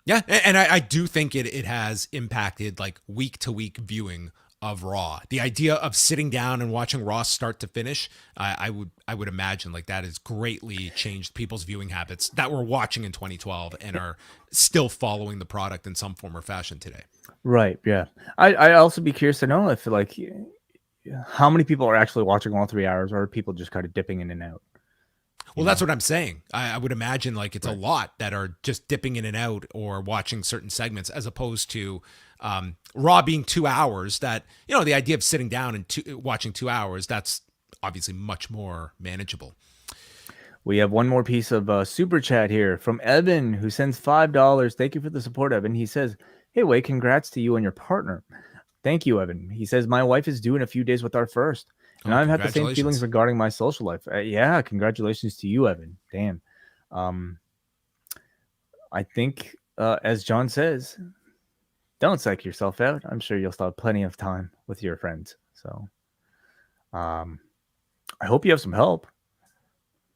yeah, and I do think it has impacted like week to week viewing of Raw. The idea of sitting down and watching Raw start to finish, I would imagine like that has greatly changed people's viewing habits that were watching in 2012 and are still following the product in some form or fashion today. Right. Yeah. I also be curious to know if like how many people are actually watching all 3 hours, or are people just kind of dipping in and out? Well, that's what I'm saying. I would imagine like it's a lot that are just dipping in and out or watching certain segments, as opposed to Raw being 2 hours. That, the idea of sitting down and watching 2 hours, that's obviously much more manageable. We have one more piece of super chat here from Evan, who sends $5. Thank you for the support, Evan. He says, "Hey, Wai, congrats to you and your partner." Thank you, Evan. He says, "My wife is due in a few days with our first. And I've had the same feelings regarding my social life." Yeah, congratulations to you, Evan. Damn. I think, as John says, don't psych yourself out. I'm sure you'll still have plenty of time with your friends. So I hope you have some help.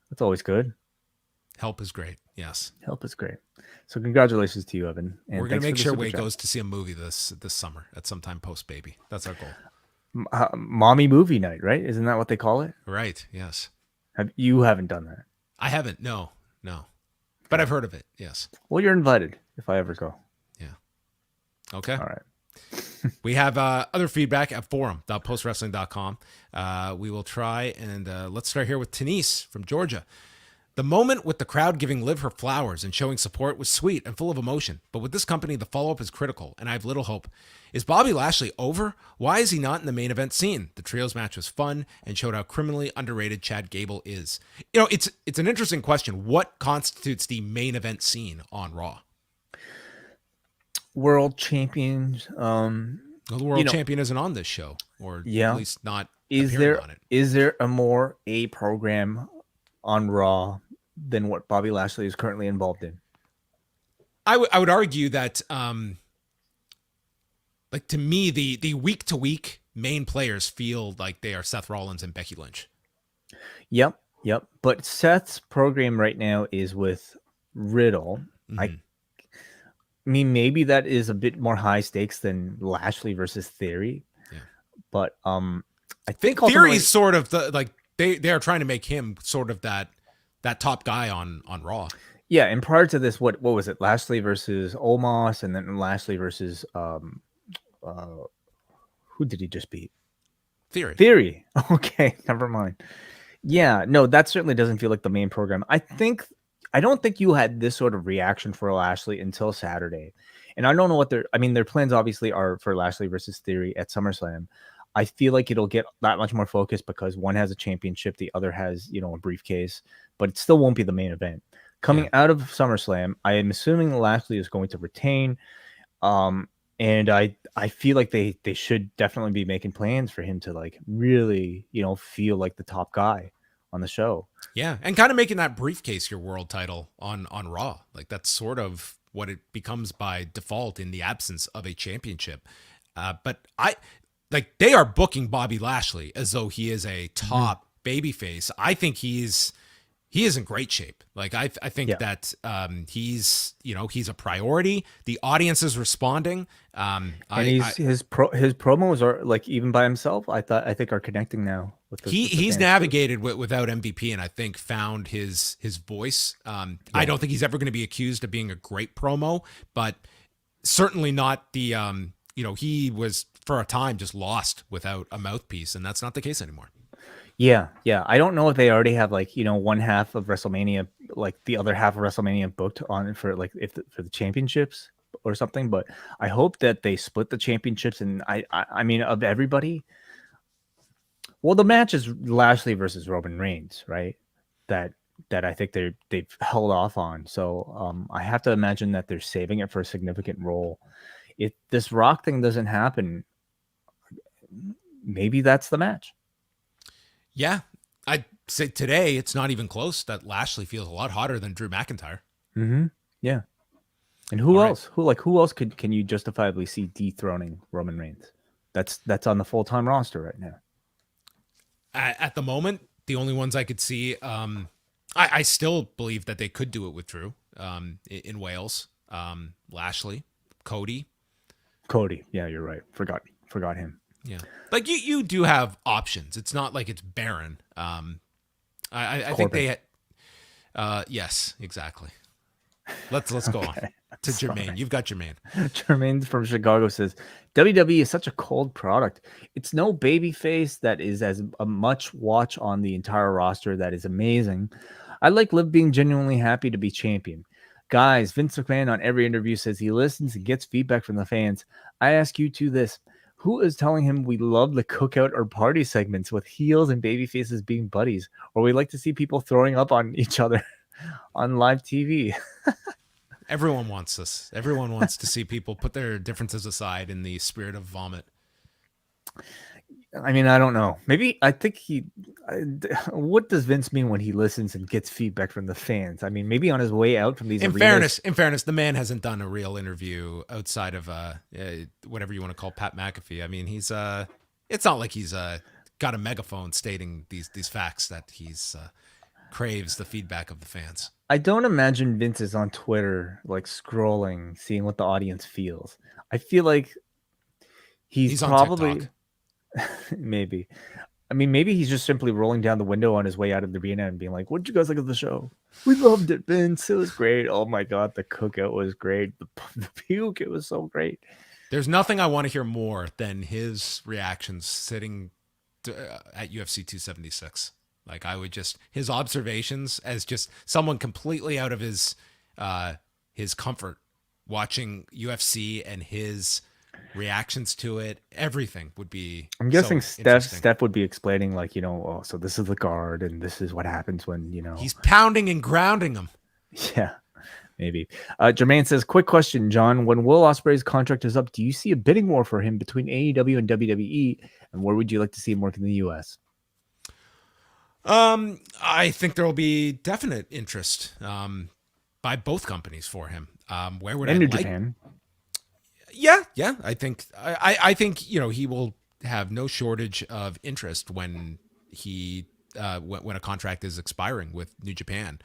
That's always good. Help is great. Yes. Help is great. So congratulations to you, Evan. And we're going to make sure Wai goes to see a movie this summer at some time post-baby. That's our goal. Mommy movie night, right? Isn't that what they call it? Right. Yes. You haven't done that? I haven't. No. But I've heard of it. Yes. Well, you're invited if I ever go. Yeah. Okay. All right. We have other feedback at forum.postwrestling.com. We will try, and let's start here with Denise from Georgia. The moment with the crowd giving Liv her flowers and showing support was sweet and full of emotion, but with this company, the follow-up is critical, and I have little hope. Is Bobby Lashley over? Why is he not in the main event scene? The trios match was fun and showed how criminally underrated Chad Gable is. It's an interesting question. What constitutes the main event scene on Raw? World champions. Well, the world champion isn't on this show. or at Yeah. least not Is appearing there on it. is there a more A program on Raw than what Bobby Lashley is currently involved in? I would argue that like to me the week to week main players feel like they are Seth Rollins and Becky Lynch. Yep, yep. But Seth's program right now is with Riddle. I Mm-hmm. mean, maybe that is a bit more high stakes than Lashley versus Theory, Yeah. but I think Theory's ultimately, sort of the like they are trying to make him sort of that top guy on Raw. yeah. And prior to this, what was it? Lashley versus Omos, and then Lashley versus uh, who did he just beat? Theory. Theory. Okay, never mind. Yeah, no, that certainly doesn't feel like the main program. I don't think you had this sort of reaction for Lashley until Saturday. And I don't know what their plans obviously are for Lashley versus Theory at SummerSlam. I feel like it'll get that much more focus because one has a championship, the other has, a briefcase, but it still won't be the main event. Yeah. Coming out of SummerSlam, I am assuming Lashley is going to retain. Um, and I feel like they should definitely be making plans for him to like really, feel like the top guy on the show. Yeah, and kind of making that briefcase your world title on Raw. Like that's sort of what it becomes by default in the absence of a championship. But I like they are booking Bobby Lashley as though he is a top babyface. I think he is in great shape. Like I think Yeah. that he's he's a priority. The audience is responding. And his promos are like even by himself. I think are connecting now with the He's fans, navigated without MVP and I think found his voice. I don't think he's ever going to be accused of being a great promo, but certainly not the he was for a time just lost without a mouthpiece, and that's not the case anymore. Yeah, yeah. I don't know if they already have like one half of WrestleMania, like the other half of WrestleMania booked on it for like for the championships or something. But I hope that they split the championships. And I mean, of everybody, well, the match is Lashley versus Roman Reigns, right? That I think they've held off on. So I have to imagine that they're saving it for a significant role. If this Rock thing doesn't happen, maybe that's the match. Yeah, I'd say today it's not even close that Lashley feels a lot hotter than Drew McIntyre. Mm-hmm. Yeah. And who All right. else? Who else can you justifiably see dethroning Roman Reigns? That's on the full-time roster right now. At the moment, the only ones I could see, I still believe that they could do it with Drew in Wales. Lashley, Cody. Yeah, you're right. Forgot him. Yeah, like you do have options. It's not like it's barren. I think they. Yes, exactly. Let's go on to Jermaine. You've got Jermaine. Jermaine from Chicago says WWE is such a cold product. It's no baby face that is as a much watch on the entire roster. That is amazing. I like Liv being genuinely happy to be champion. Guys, Vince McMahon on every interview says he listens and gets feedback from the fans. I ask you two this. Who is telling him we love the cookout or party segments with heels and baby faces being buddies, or we like to see people throwing up on each other on live TV? Everyone wants this. Everyone wants to see people put their differences aside in the spirit of vomit. I mean, I don't know. Maybe I think what does Vince mean when he listens and gets feedback from the fans? I mean, maybe on his way out from these arenas. In fairness, the man hasn't done a real interview outside of whatever you want to call Pat McAfee. I mean, he's it's not like he's got a megaphone stating these facts that he's craves the feedback of the fans. I don't imagine Vince is on Twitter like scrolling, seeing what the audience feels. I feel like he's probably on TikTok. maybe. I mean, maybe he's just simply rolling down the window on his way out of the arena and being like, "What did you guys think of the show? We loved it, Vince. It was great. Oh my god, the cookout was great. The puke, it was so great." There's nothing I want to hear more than his reactions sitting at UFC 276. Like I would just his observations as just someone completely out of his comfort watching UFC and his reactions to it, everything would be. I'm guessing so Steph would be explaining like, oh, so this is the guard and this is what happens when, he's pounding and grounding them. Yeah. Maybe. Jermaine says, quick question, John. When Will Ospreay's contract is up, do you see a bidding war for him between AEW and WWE? And where would you like to see him work in the US? I think there will be definite interest by both companies for him. Where would And I New like? Japan. Yeah. I think he will have no shortage of interest when when a contract is expiring with New Japan.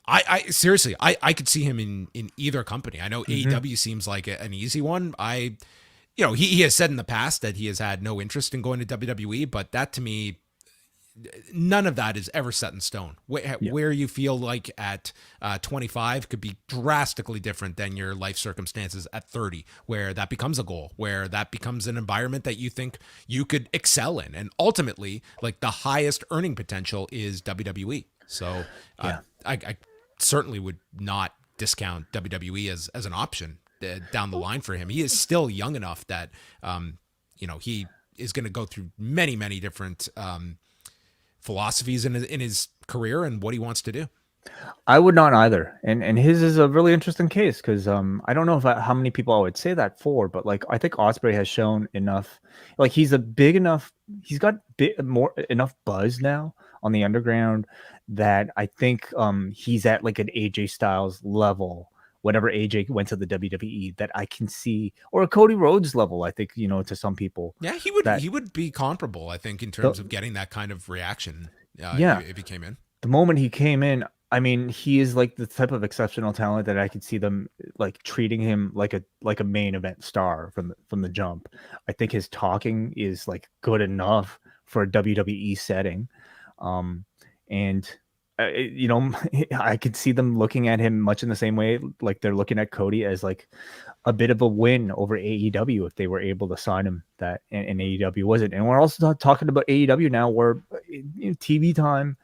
I seriously, I could see him in either company. I know AEW seems like an easy one. He has said in the past that he has had no interest in going to WWE, but that to me, none of that is ever set in stone. Where you feel like at 25 could be drastically different than your life circumstances at 30, where that becomes a goal, where that becomes an environment that you think you could excel in. And ultimately, like the highest earning potential is WWE. So I certainly would not discount WWE as an option down the line for him. He is still young enough that, he is going to go through many, many different philosophies in his career and what he wants to do. I would not either, and his is a really interesting case because I don't know how many people I would say that for, but like I think Ospreay has shown enough, like he's got enough buzz now on the underground that I think he's at like an AJ Styles level. Whenever AJ went to the WWE, that I can see, or a Cody Rhodes level, I think to some people. Yeah, he would be comparable, I think, in terms of getting that kind of reaction. If he came in. The moment he came in, I mean, he is like the type of exceptional talent that I could see them like treating him like a main event star from the jump. I think his talking is like good enough for a WWE setting, and I could see them looking at him much in the same way like they're looking at Cody as like a bit of a win over AEW if they were able to sign him that, and AEW wasn't. And we're also talking about AEW now, where TV time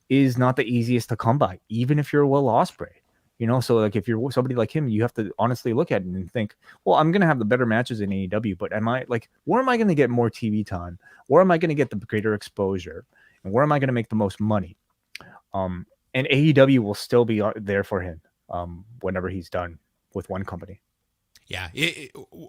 is not the easiest to come by, even if you're Will Ospreay. So like if you're somebody like him, you have to honestly look at it and think, well, I'm going to have the better matches in AEW, but where am I going to get more TV time? Where am I going to get the greater exposure? And where am I going to make the most money? And AEW will still be there for him whenever he's done with one company. Yeah,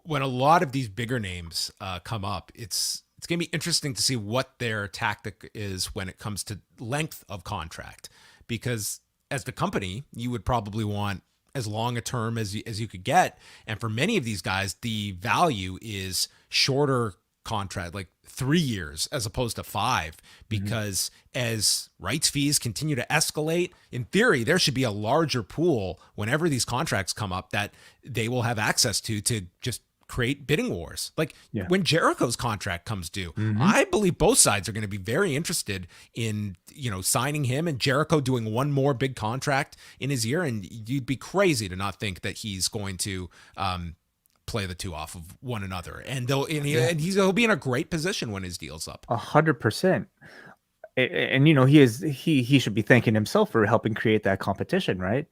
when a lot of these bigger names come up, it's going to be interesting to see what their tactic is when it comes to length of contract. Because as the company, you would probably want as long a term as you could get. And for many of these guys, the value is shorter contract, like 3 years as opposed to 5, because as rights fees continue to escalate, in theory, there should be a larger pool whenever these contracts come up that they will have access to just create bidding wars. Like when Jericho's contract comes due, I believe both sides are going to be very interested in, signing him and Jericho doing one more big contract in his year. And you'd be crazy to not think that he's going to, play the two off of one another, and he'll be in a great position when his deal's up. 100%. And he should be thanking himself for helping create that competition, right?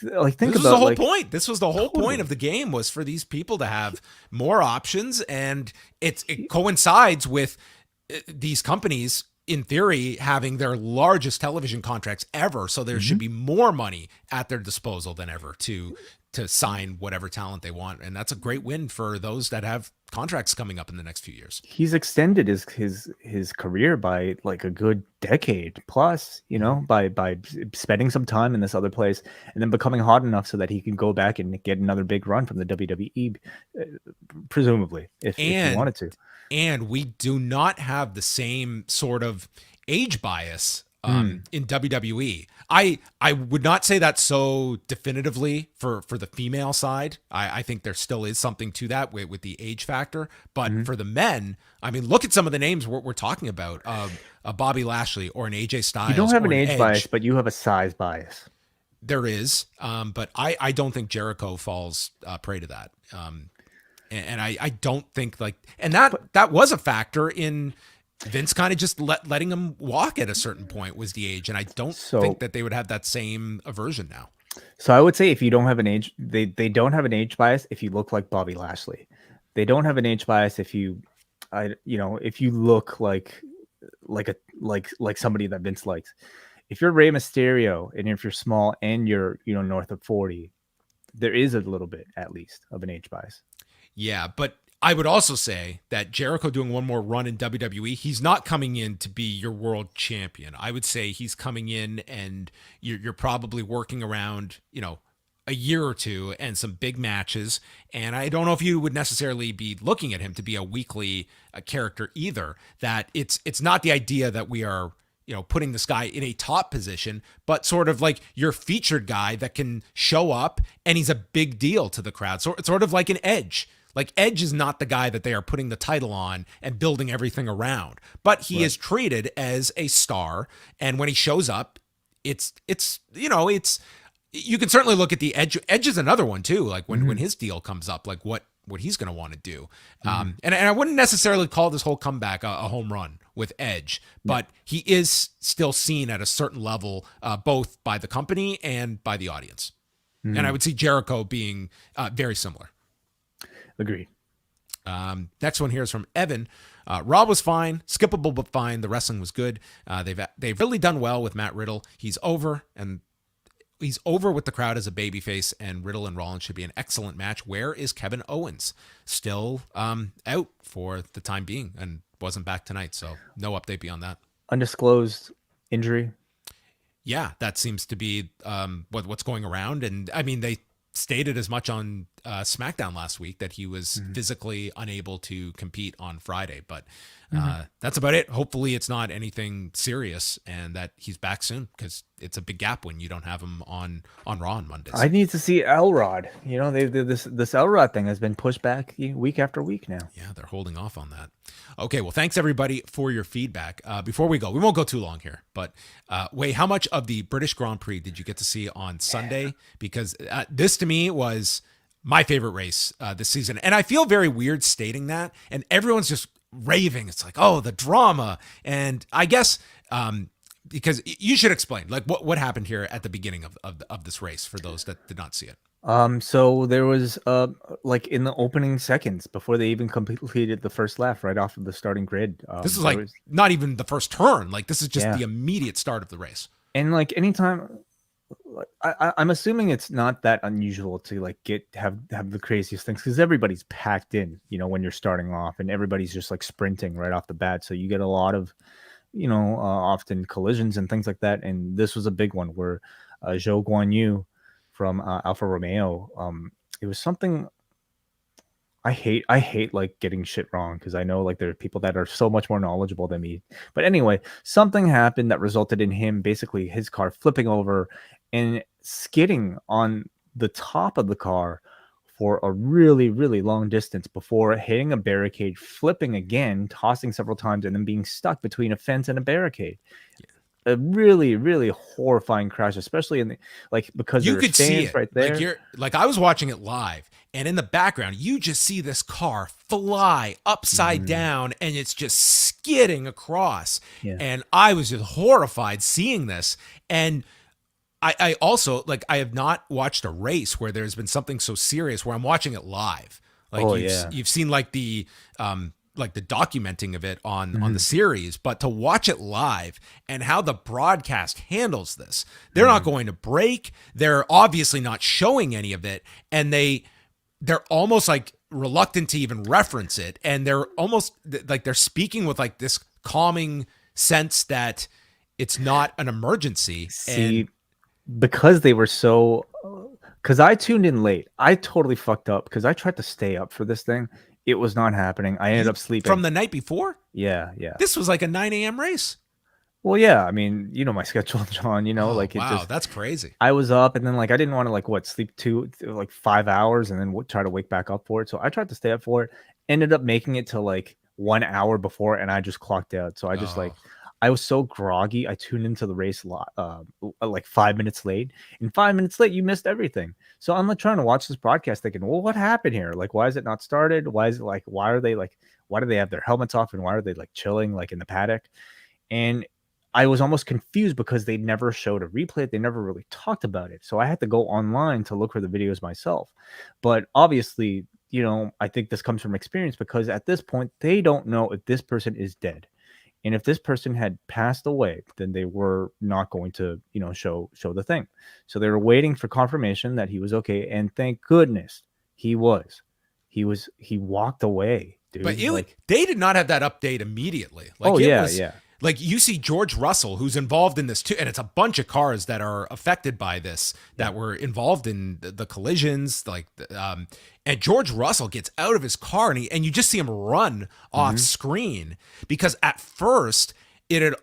Like this was the whole point. This was the whole point of the game, was for these people to have more options, and it coincides with these companies in theory having their largest television contracts ever, so there should be more money at their disposal than ever to sign whatever talent they want. And that's a great win for those that have contracts coming up in the next few years. He's extended his career by like a good decade plus, by spending some time in this other place and then becoming hot enough so that he can go back and get another big run from the WWE, presumably, if he wanted to. And we do not have the same sort of age bias in WWE. I would not say that so definitively for the female side. I think there still is something to that with the age factor. But for the men, I mean, look at some of the names we're talking about. A Bobby Lashley or an AJ Styles. You don't have an age bias, but you have a size bias. There is. But I don't think Jericho falls prey to that. And I don't think that was a factor in Vince kind of just letting him walk at a certain point was the age. And I don't think that they would have that same aversion now. So I would say if you don't have an age, they don't have an age bias if you look like Bobby Lashley. They don't have an age bias if you if you look like somebody that Vince likes. if you're Rey Mysterio and if you're small and you're, north of 40, there is a little bit at least of an age bias. Yeah, but I would also say that Jericho doing one more run in WWE, he's not coming in to be your world champion. I would say he's coming in and you're probably working around, a year or two and some big matches. And I don't know if you would necessarily be looking at him to be a weekly character either. That it's not the idea that we are, putting this guy in a top position, but sort of like your featured guy that can show up and he's a big deal to the crowd. So it's sort of like an Edge. Like Edge is not the guy that they are putting the title on and building everything around, but he is treated as a star. And when he shows up, it's you can certainly look at the Edge. Edge is another one too. Like when his deal comes up, like what he's going to want to do. And I wouldn't necessarily call this whole comeback a home run with Edge, but he is still seen at a certain level, both by the company and by the audience. And I would see Jericho being very similar. Agreed. Next one here is from Evan. Raw was fine, skippable but fine. The wrestling was good. They've really done well with Matt Riddle. He's over with the crowd as a babyface, and Riddle and Rollins should be an excellent match. Where is Kevin Owens? Still out for the time being and wasn't back tonight, so no update beyond that. Undisclosed injury. Yeah, that seems to be what's going around, and I mean they stated as much on Smackdown last week that he was physically unable to compete on Friday, but that's about it. Hopefully it's not anything serious and that he's back soon, because it's a big gap when you don't have him on Raw on Mondays. I need to see Elrod. This Elrod thing has been pushed back week after week now. Yeah, they're holding off on that. Okay, well, thanks everybody for your feedback. Before we go, we won't go too long here, but Wai, how much of the British Grand Prix did you get to see on Sunday? Because this to me was my favorite race this season. And I feel very weird stating that, and everyone's just raving. It's like, oh, the drama. And I guess because you should explain like what happened here at the beginning of this race for those that did not see it. So there was like in the opening seconds before they even completed the first lap right off of the starting grid. This is like not even the first turn. Like this is just the immediate start of the race. And like anytime, I'm assuming it's not that unusual to like have the craziest things, because everybody's packed in, when you're starting off, and everybody's just like sprinting right off the bat. So you get a lot of, often collisions and things like that. And this was a big one where Zhou Guan Yu from Alfa Romeo, it was something I hate like getting shit wrong, because I know like there are people that are so much more knowledgeable than me. But anyway, something happened that resulted in him basically his car flipping over and skidding on the top of the car for a really, really long distance before hitting a barricade, flipping again, tossing several times, and then being stuck between a fence and a barricade. Yeah. A really, really horrifying crash, especially in the because you could see it right there. I was watching it live, and in the background, you just see this car fly upside down, and it's just skidding across. Yeah. And I was just horrified seeing this. And I also I have not watched a race where there's been something so serious where I'm watching it live. You've seen the documenting of it on the series, but to watch it live and how the broadcast handles this, they're not going to break. They're obviously not showing any of it. And they're almost like reluctant to even reference it. And they're almost like they're speaking with like this calming sense that it's not an emergency. Because they were so, because I tuned in late. I totally fucked up because I tried to stay up for this thing. It was not happening. I ended up sleeping. From the night before? Yeah. This was like a 9 a.m. race. Well, yeah. I mean, my schedule, John, That's crazy. I was up, and then I didn't want to sleep 5 hours and then try to wake back up for it. So I tried to stay up for it, ended up making it to 1 hour before, and I just clocked out. So I just I was so groggy. I tuned into the race a lot, 5 minutes late. And 5 minutes late, you missed everything. So I'm trying to watch this broadcast thinking, well, what happened here? Why is it not started? Why is it why do they have their helmets off, and why are they chilling in the paddock? And I was almost confused because they never showed a replay. They never really talked about it. So I had to go online to look for the videos myself. But obviously, I think this comes from experience, because at this point, they don't know if this person is dead. And if this person had passed away, then they were not going to, show the thing. So they were waiting for confirmation that he was okay, and thank goodness he was. He walked away, But dude. Like, they did not have that update immediately. oh Like it yeah, was yeah. like you see George Russell, who's involved in this too, and it's a bunch of cars that are affected by this that were involved in the collisions. And George Russell gets out of his car and you just see him run off screen because at first it had.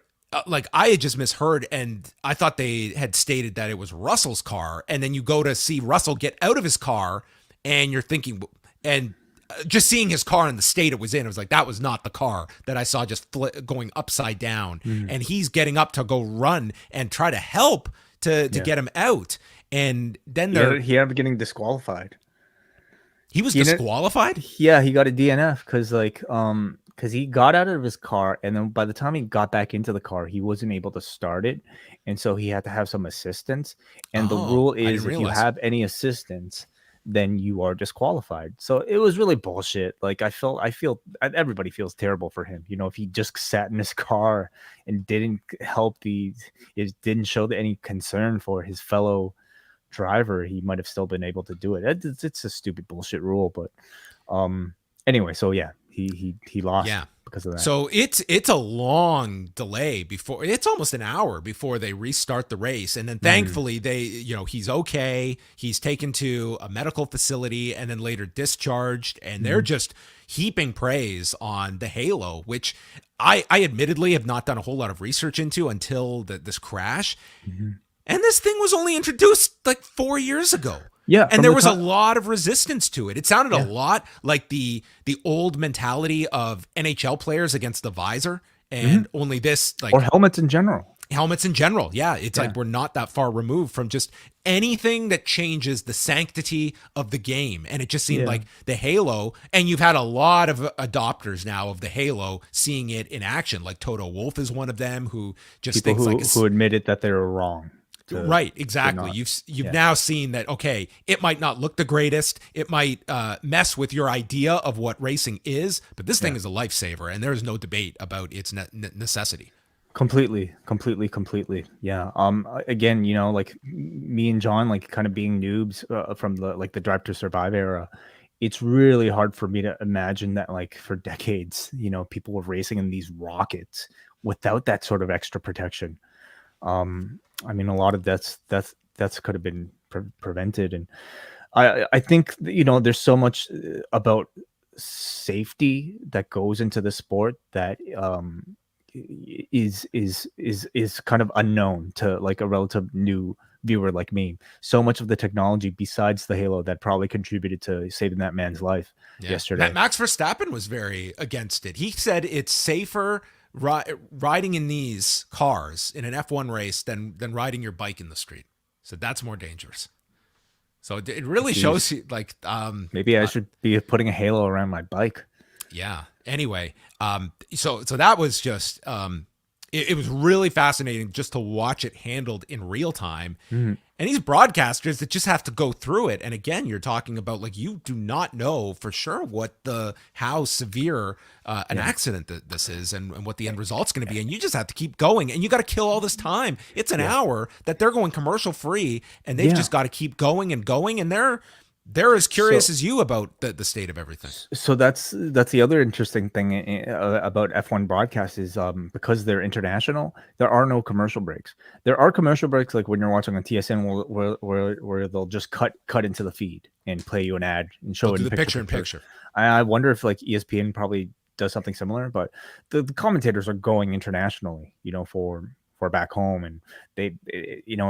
Like I had just misheard and I thought they had stated that it was Russell's car. And then you go to see Russell get out of his car and you're thinking, and just seeing his car in the state it was in, it was like, that was not the car that I saw just going upside down. And he's getting up to go run and try to help to get him out. And then He ended up getting disqualified. He was disqualified? Yeah, he got a DNF because he got out of his car, and then by the time he got back into the car, he wasn't able to start it, and so he had to have some assistance. And the rule is, if you have any assistance, then you are disqualified. So it was really bullshit. Like everybody feels terrible for him. If he just sat in his car and didn't didn't show any concern for his fellow driver, he might have still been able to do it. It's a stupid bullshit rule, but anyway, so yeah, he lost because of that. So it's a long delay before, it's almost an hour before they restart the race, and then thankfully he's okay, he's taken to a medical facility and then later discharged, and they're just heaping praise on the Halo, which I admittedly have not done a whole lot of research into until this crash. And this thing was only introduced like 4 years ago. Yeah. And there was a lot of resistance to it. It sounded a lot like the old mentality of NHL players against the visor, and only this, like, or helmets in general. Yeah. It's like we're not that far removed from just anything that changes the sanctity of the game. And it just seemed like the Halo, and you've had a lot of adopters now of the Halo seeing it in action. Like Toto Wolff is one of them who just thinks who admitted that they were wrong. Right, exactly. You've now seen that, okay, it might not look the greatest, it might mess with your idea of what racing is, but this thing is a lifesaver, and there is no debate about its necessity. Completely. Yeah. Again, like me and John, like kind of being noobs from the Drive to Survive era, it's really hard for me to imagine that, like, for decades, people were racing in these rockets without that sort of extra protection. I mean, a lot of that's could have been prevented, and I think there's so much about safety that goes into the sport that is kind of unknown to like a relative new viewer like me. So much of the technology besides the Halo that probably contributed to saving that man's life yesterday. Max Verstappen was very against it. He said it's safer riding in these cars in an F1 race than riding your bike in the street. So that's more dangerous. So it really shows you, like, maybe I should be putting a halo around my bike. Yeah. Anyway, so that was just it was really fascinating just to watch it handled in real time. And these broadcasters that just have to go through it. And again, you're talking about, like, you do not know for sure how severe an accident that this is and what the end result's going to be. And you just have to keep going, and you got to kill all this time. It's an hour that they're going commercial free, and they've just got to keep going and going. And they're as curious as you about the state of everything. So that's the other interesting thing about F1 broadcasts is because they're international, there are no commercial breaks. There are commercial breaks like when you're watching on TSN where they'll just cut into the feed and play you an ad and show it in picture in picture. I wonder if like ESPN probably does something similar, but the commentators are going internationally, for back home, and they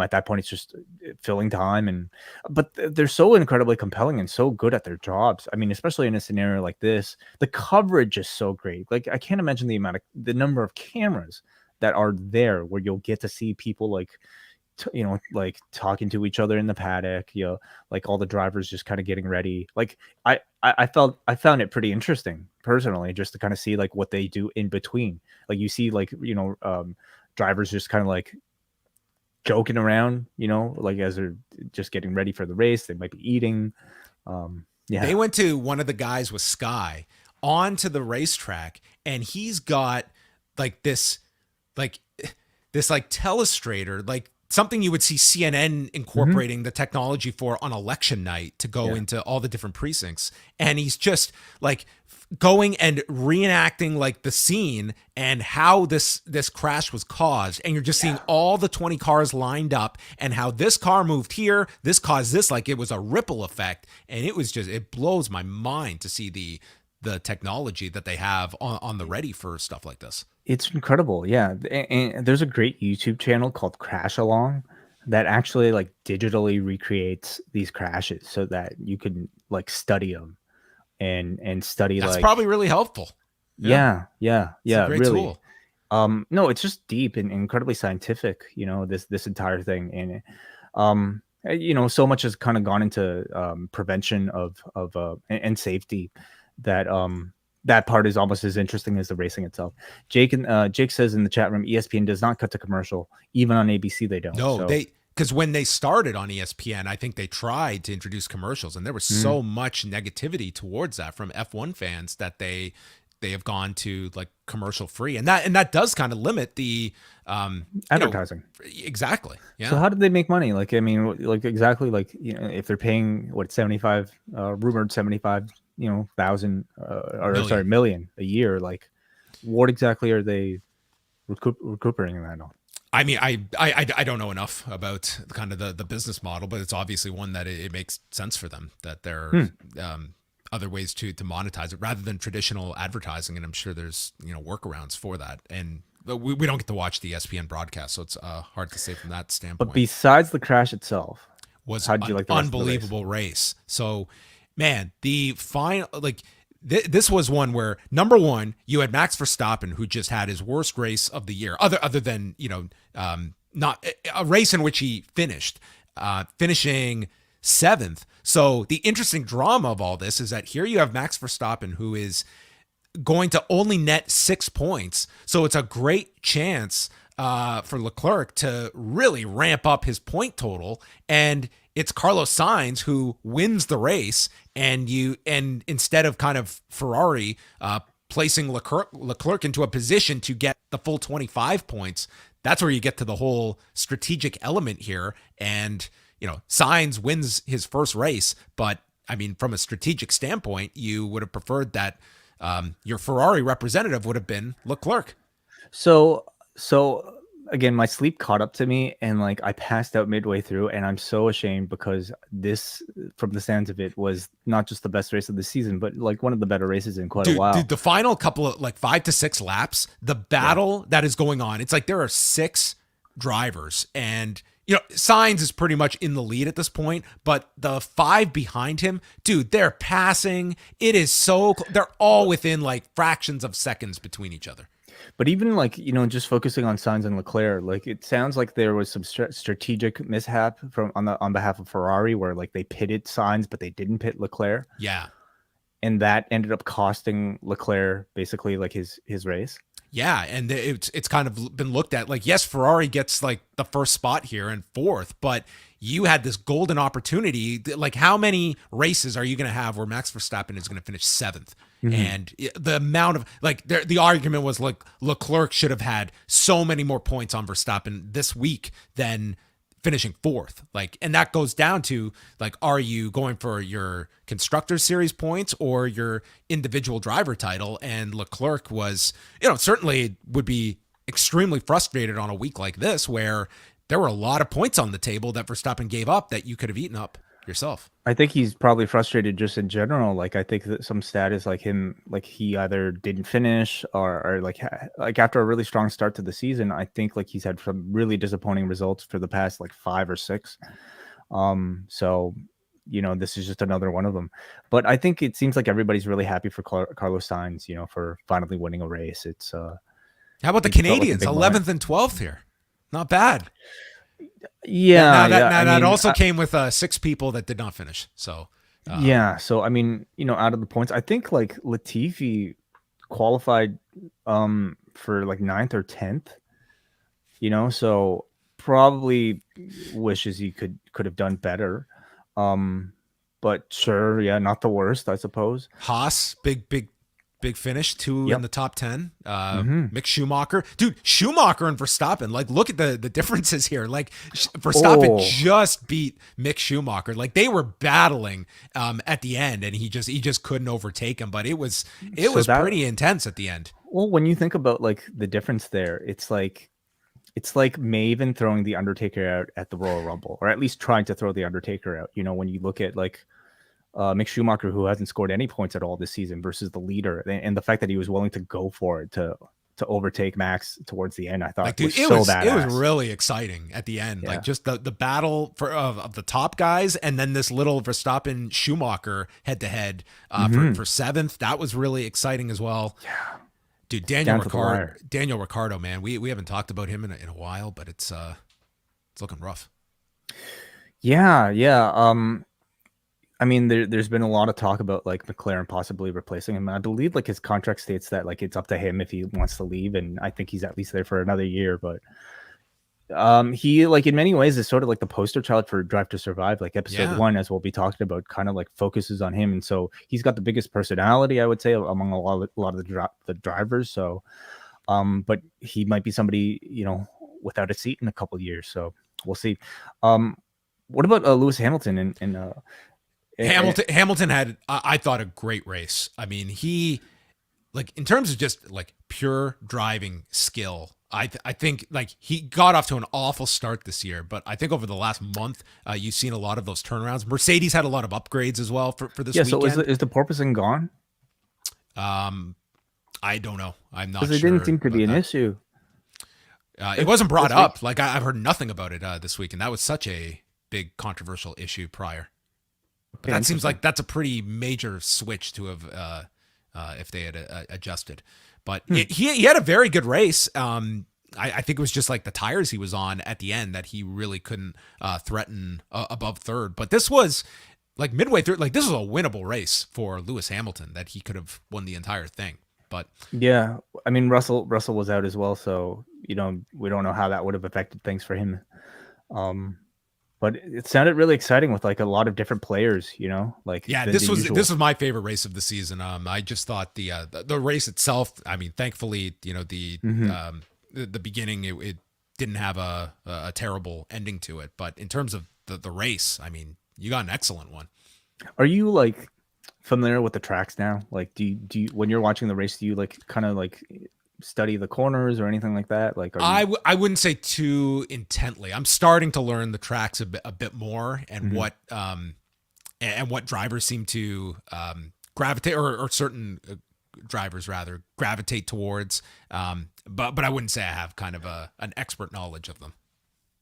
at that point it's just filling time, but they're so incredibly compelling and so good at their jobs. I mean, especially in a scenario like this, the coverage is so great. Like, I can't imagine the number of cameras that are there where you'll get to see people like like talking to each other in the paddock, like all the drivers just kind of getting ready. Like I found it pretty interesting personally, just to kind of see like what they do in between. Like, you see like drivers just kind of like joking around, like as they're just getting ready for the race. They might be eating. They went to one of the guys with Sky onto the racetrack, and he's got like like this like telestrator, like something you would see CNN Hmm. incorporating the technology for on election night to go Yeah. into all the different precincts. And he's just like going and reenacting like the scene and how this crash was caused. And you're just seeing all the 20 cars lined up and how this car moved here, this caused this, like it was a ripple effect. And it was just, it blows my mind to see the technology that they have on the ready for stuff like this. It's incredible, yeah. And there's a great YouTube channel called Crash Along that actually like digitally recreates these crashes so that you can like study them and study That's like probably really helpful. Yeah. yeah, yeah, It's a yeah, great really. tool. No, it's just deep and incredibly scientific, this entire thing. And so much has kind of gone into prevention and safety that that part is almost as interesting as the racing itself. Jake says in the chat room, ESPN does not cut to commercial, even on ABC they don't. No, So because when they started on ESPN, I think they tried to introduce commercials, and there was mm, so much negativity towards that from F1 fans that they have gone to like commercial free, and that does kind of limit the you know advertising. exactly. So Yeah. how did they make money? Like, I mean, like exactly, like if they're paying what 75, rumored 75, thousand, or sorry, Million. million a year, like what exactly are they recuperating that on? I mean, I don't know enough about kind of the business model, but it's obviously one that it makes sense for them that there Hmm. are other ways to monetize it rather than traditional advertising. And I'm sure there's workarounds for that. And we don't get to watch the ESPN broadcast, so it's hard to say from that But standpoint. besides the crash itself, Was how did you an like the rest of the race? unbelievable race. So, man, the final like this was one where number one, you had Max Verstappen who just had his worst race of the year, other than not a race in which he finished, finishing seventh. So the interesting drama of all this is that here you have Max Verstappen who is going to only net 6 points. So it's a great chance for Leclerc to really ramp up his point total. And it's Carlos Sainz who wins the race. And instead of kind of Ferrari placing Leclerc into a position to get the full 25 points, that's where you get to the whole strategic element here. And, Sainz wins his first race, but I mean, from a strategic standpoint, you would have preferred that your Ferrari representative would have been Leclerc. So again, my sleep caught up to me, and like I passed out midway through, and I'm so ashamed because this, from the sounds of it, was not just the best race of the season, but like one of the better races in quite a Dude, while. the final couple of like 5 to 6 laps, the Yeah. battle that is going on, it's like there are 6 drivers, and Sainz is pretty much in the lead at this point, but the 5 behind him, dude, they're passing. It is they're all within like fractions of seconds between each other. But even like, just focusing on Sainz and Leclerc, like it sounds like there was some strategic mishap on behalf of Ferrari where like they pitted Sainz, but they didn't pit Leclerc. Yeah. And that ended up costing Leclerc basically like his race. Yeah, and it's kind of been looked at like, yes, Ferrari gets like the first spot here and fourth, but you had this golden opportunity. Like, how many races are you going to have where Max Verstappen is going to finish seventh? Mm-hmm. And the amount of like the argument was like Leclerc should have had so many more points on Verstappen this week than finishing fourth. Like, and that goes down to like, are you going for your constructor series points or your individual driver title? And Leclerc was, certainly would be extremely frustrated on a week like this where there were a lot of points on the table that Verstappen gave up that you could have eaten up yourself. I think he's probably frustrated just in general. Like I think that some status like him, like he either didn't finish or like after a really strong start to the season, I think like he's had some really disappointing results for the past like 5 or 6. So this is just another one of them. But I think it seems like everybody's really happy for Carlos Sainz, for finally winning a race. It's How about the it felt like a Canadians, big 11th moment. and 12th here? Not bad. Yeah, yeah. I That mean, also came with 6 people that did not finish. So yeah. So I mean, out of the points, I think like Latifi qualified for like 9th or 10th. So probably wishes he could have done better. But sure, yeah, not the worst, I suppose. Haas, big big finish, 2 Yep. in the top 10. Mm-hmm. Mick Schumacher, dude, Schumacher and Verstappen. Like, look at the differences here. Like, Verstappen Oh, just beat Mick Schumacher. Like, they were battling at the end, and he just couldn't overtake him. But it so was that pretty intense at the end. well, when you think about like the difference there, it's like Maven throwing the Undertaker out at the Royal Rumble, or at least trying to throw the Undertaker out. You know, when you look at like Mick Schumacher, who hasn't scored any points at all this season, versus the leader, and the fact that he was willing to go for it to overtake Max towards the end, I thought Like, dude, was so badass. it was really exciting at the end. Yeah. Like, just the battle of the top guys, and then this little Verstappen Schumacher head to head for seventh. That was really exciting as well. Yeah. Dude, Down to the wire. Daniel Ricciardo, man, we haven't talked about him in a while, but it's looking rough. Yeah, yeah. I mean, there's been a lot of talk about like McLaren possibly replacing him. I believe like his contract states that like it's up to him if he wants to leave, and I think he's at least there for another year. But he like in many ways is sort of like the poster child for Drive to Survive. Like episode 1, as we'll be talking about, kind of like focuses on him, and so he's got the biggest personality, I would say, among a lot of the drivers. So, but he might be somebody, you know, without a seat in a couple of years. So we'll see. What about Lewis Hamilton and Hamilton had, I thought, a great race. I mean, he, like, in terms of just like pure driving skill, I think like he got off to an awful start this year, but I think over the last month, you've seen a lot of those turnarounds. Mercedes had a lot of upgrades as well for this weekend. So is the porpoising gone? I don't know. I'm not sure. Because it didn't seem to be an issue. It wasn't brought up. Like, I've heard nothing about it this week, and that was such a big controversial issue prior. But that seems like that's a pretty major switch to have if they had adjusted. But he had a very good race. I think it was just like the tires he was on at the end that he really couldn't threaten above third. But this was like midway through. Like, this was a winnable race for Lewis Hamilton that he could have won the entire thing. But yeah, I mean Russell was out as well, so you know we don't know how that would have affected things for him. But it sounded really exciting with like a lot of different players, you know, like this was my favorite race of the season. I just thought the race itself, I mean, thankfully, you know, the beginning, it didn't have a terrible ending to it, but in terms of the race, I mean, you got an excellent one. Are you like familiar with the tracks now? Like, do you when you're watching the race, do you like kind of like study the corners or anything like that? Like, I wouldn't say too intently. I'm starting to learn the tracks a bit more, and what drivers seem to gravitate, or certain drivers rather gravitate towards. But I wouldn't say I have kind of an expert knowledge of them.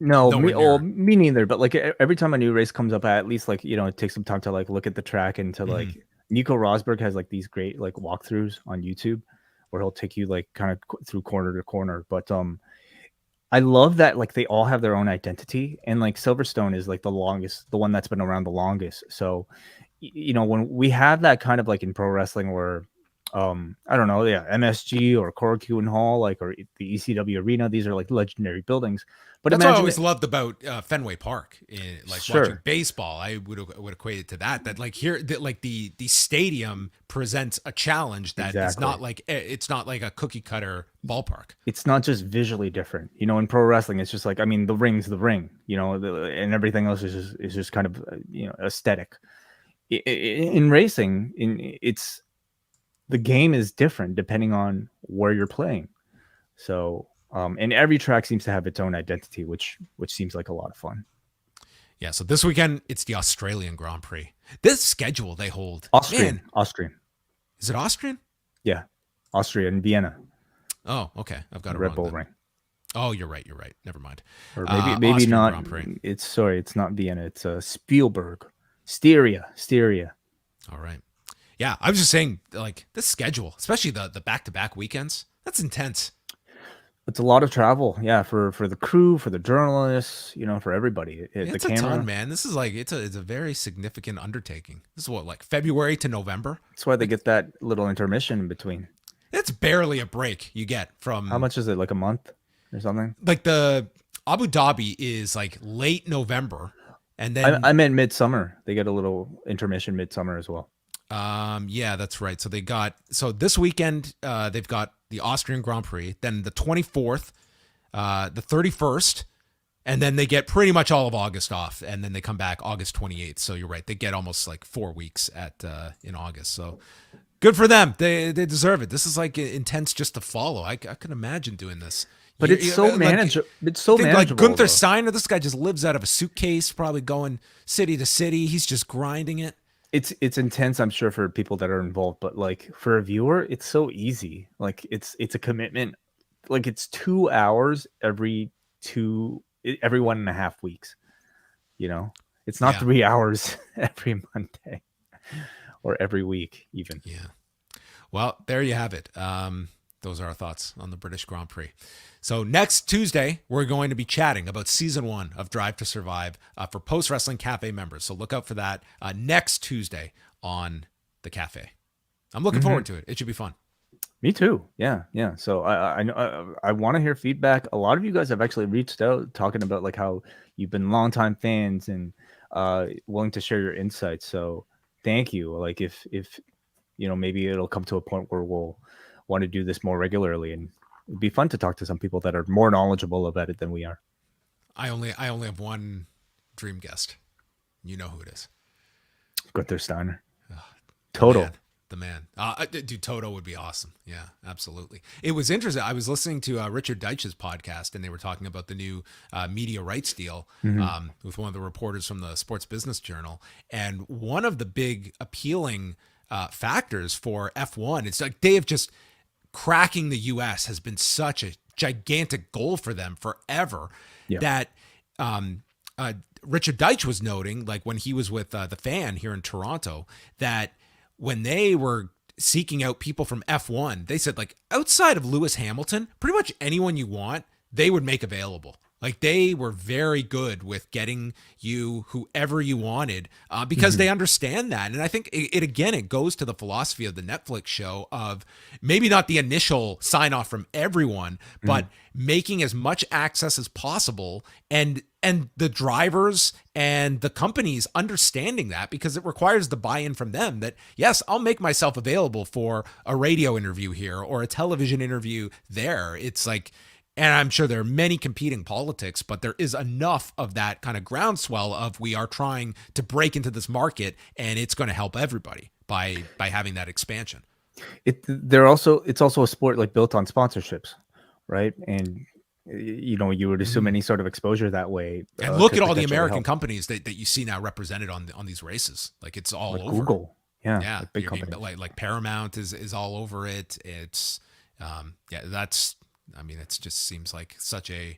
No, me neither. But like every time a new race comes up, I at least like, you know, it takes some time to like look at the track and to like Nico Rosberg has like these great like walkthroughs on YouTube where he'll take you like kind of through corner to corner. But I love that like they all have their own identity, and like Silverstone is like the one that's been around the longest. So you know, when we have that kind of like in pro wrestling where I don't know, MSG or Korakuen Hall, like, or the ECW Arena, these are like legendary buildings. But that's what I always loved about Fenway Park. Watching baseball, I would equate it to that like here, like the stadium presents a challenge that is not like, it's not like a cookie cutter ballpark. It's not just visually different, you know. In pro wrestling, it's just like, I mean, the ring's the ring, you know, and everything else is just kind of you know, aesthetic. In racing, it's the game is different depending on where you're playing. So, and every track seems to have its own identity, which seems like a lot of fun. Yeah. So this weekend, it's the Australian Grand Prix. This schedule they hold. Austrian. Is it Austrian? Yeah. Austria and Vienna. Oh, okay. I've got a Red Bull Ring. Oh, you're right. Never mind. Or maybe not. It's not Vienna. It's Spielberg. Styria. All right. Yeah, I was just saying, like, this schedule, especially the back-to-back weekends, that's intense. It's a lot of travel, yeah, for the crew, for the journalists, you know, for everybody. It's a ton, man. This is like it's a very significant undertaking. This is what, like February to November. That's why they get that little intermission in between. It's barely a break you get from. How much is it? Like a month or something? Like the Abu Dhabi is like late November, and then I meant midsummer. They get a little intermission midsummer as well. Yeah, that's right. So this weekend, they've got the Austrian Grand Prix, then the 24th, the 31st, and then they get pretty much all of August off, and then they come back August 28th. So you're right, they get almost like 4 weeks in August. So good for them. They deserve it. This is like intense just to follow. I can imagine doing this. But it's so manageable. It's so manageable. Like Gunther though. Steiner, this guy just lives out of a suitcase, probably going city to city. He's just grinding it. It's intense, I'm sure, for people that are involved, but like for a viewer, it's so easy. Like it's a commitment. Like it's 2 hours every 1.5 weeks. You know, it's not 3 hours every Monday or every week even. Yeah. Well, there you have it. Those are our thoughts on the British Grand Prix. So next Tuesday, we're going to be chatting about season 1 of Drive to Survive for Post Wrestling Cafe members. So look out for that next Tuesday on the Cafe. I'm looking forward to it. It should be fun. Me too. Yeah. So I want to hear feedback. A lot of you guys have actually reached out talking about like how you've been longtime fans and willing to share your insights. So thank you. Like if maybe it'll come to a point where we'll want to do this more regularly, and it'd be fun to talk to some people that are more knowledgeable about it than we are. I only have one dream guest. You know who it is. Gunther Steiner. Toto. The man. Dude, Toto would be awesome. Yeah, absolutely. It was interesting. I was listening to Richard Deitch's podcast, and they were talking about the new media rights deal with one of the reporters from the Sports Business Journal. And one of the big appealing factors for F1, it's like they have just cracking the US has been such a gigantic goal for them forever that Richard Deitch was noting, like when he was with the Fan here in Toronto, that when they were seeking out people from F1, they said like outside of Lewis Hamilton, pretty much anyone you want, they would make available. Like they were very good with getting you whoever you wanted because they understand that. And I think it goes to the philosophy of the Netflix show of maybe not the initial sign off from everyone, but making as much access as possible and the drivers and the companies understanding that, because it requires the buy-in from them that, yes, I'll make myself available for a radio interview here or a television interview there. It's like, and I'm sure there are many competing politics, but there is enough of that kind of groundswell of we are trying to break into this market, and it's going to help everybody by having that expansion. It's also a sport like built on sponsorships, right? And you would assume any sort of exposure that way. And look at all the American companies that you see now represented on these races. Like it's all like over. Google, yeah, like big companies. Like Paramount is all over it. It's it just seems like such a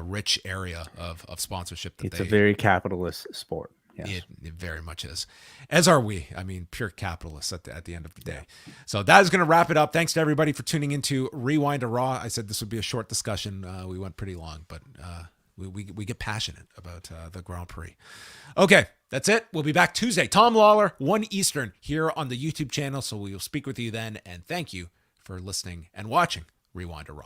rich area of sponsorship. It's a very capitalist sport. Yes. It very much is, as are we. I mean, pure capitalists at the end of the day. So that is going to wrap it up. Thanks to everybody for tuning into Rewind to Raw. I said this would be a short discussion. We went pretty long, but we get passionate about the Grand Prix. Okay, that's it. We'll be back Tuesday. Tom Lawler, 1 Eastern, here on the YouTube channel. So we will speak with you then. And thank you for listening and watching Rewind to Raw.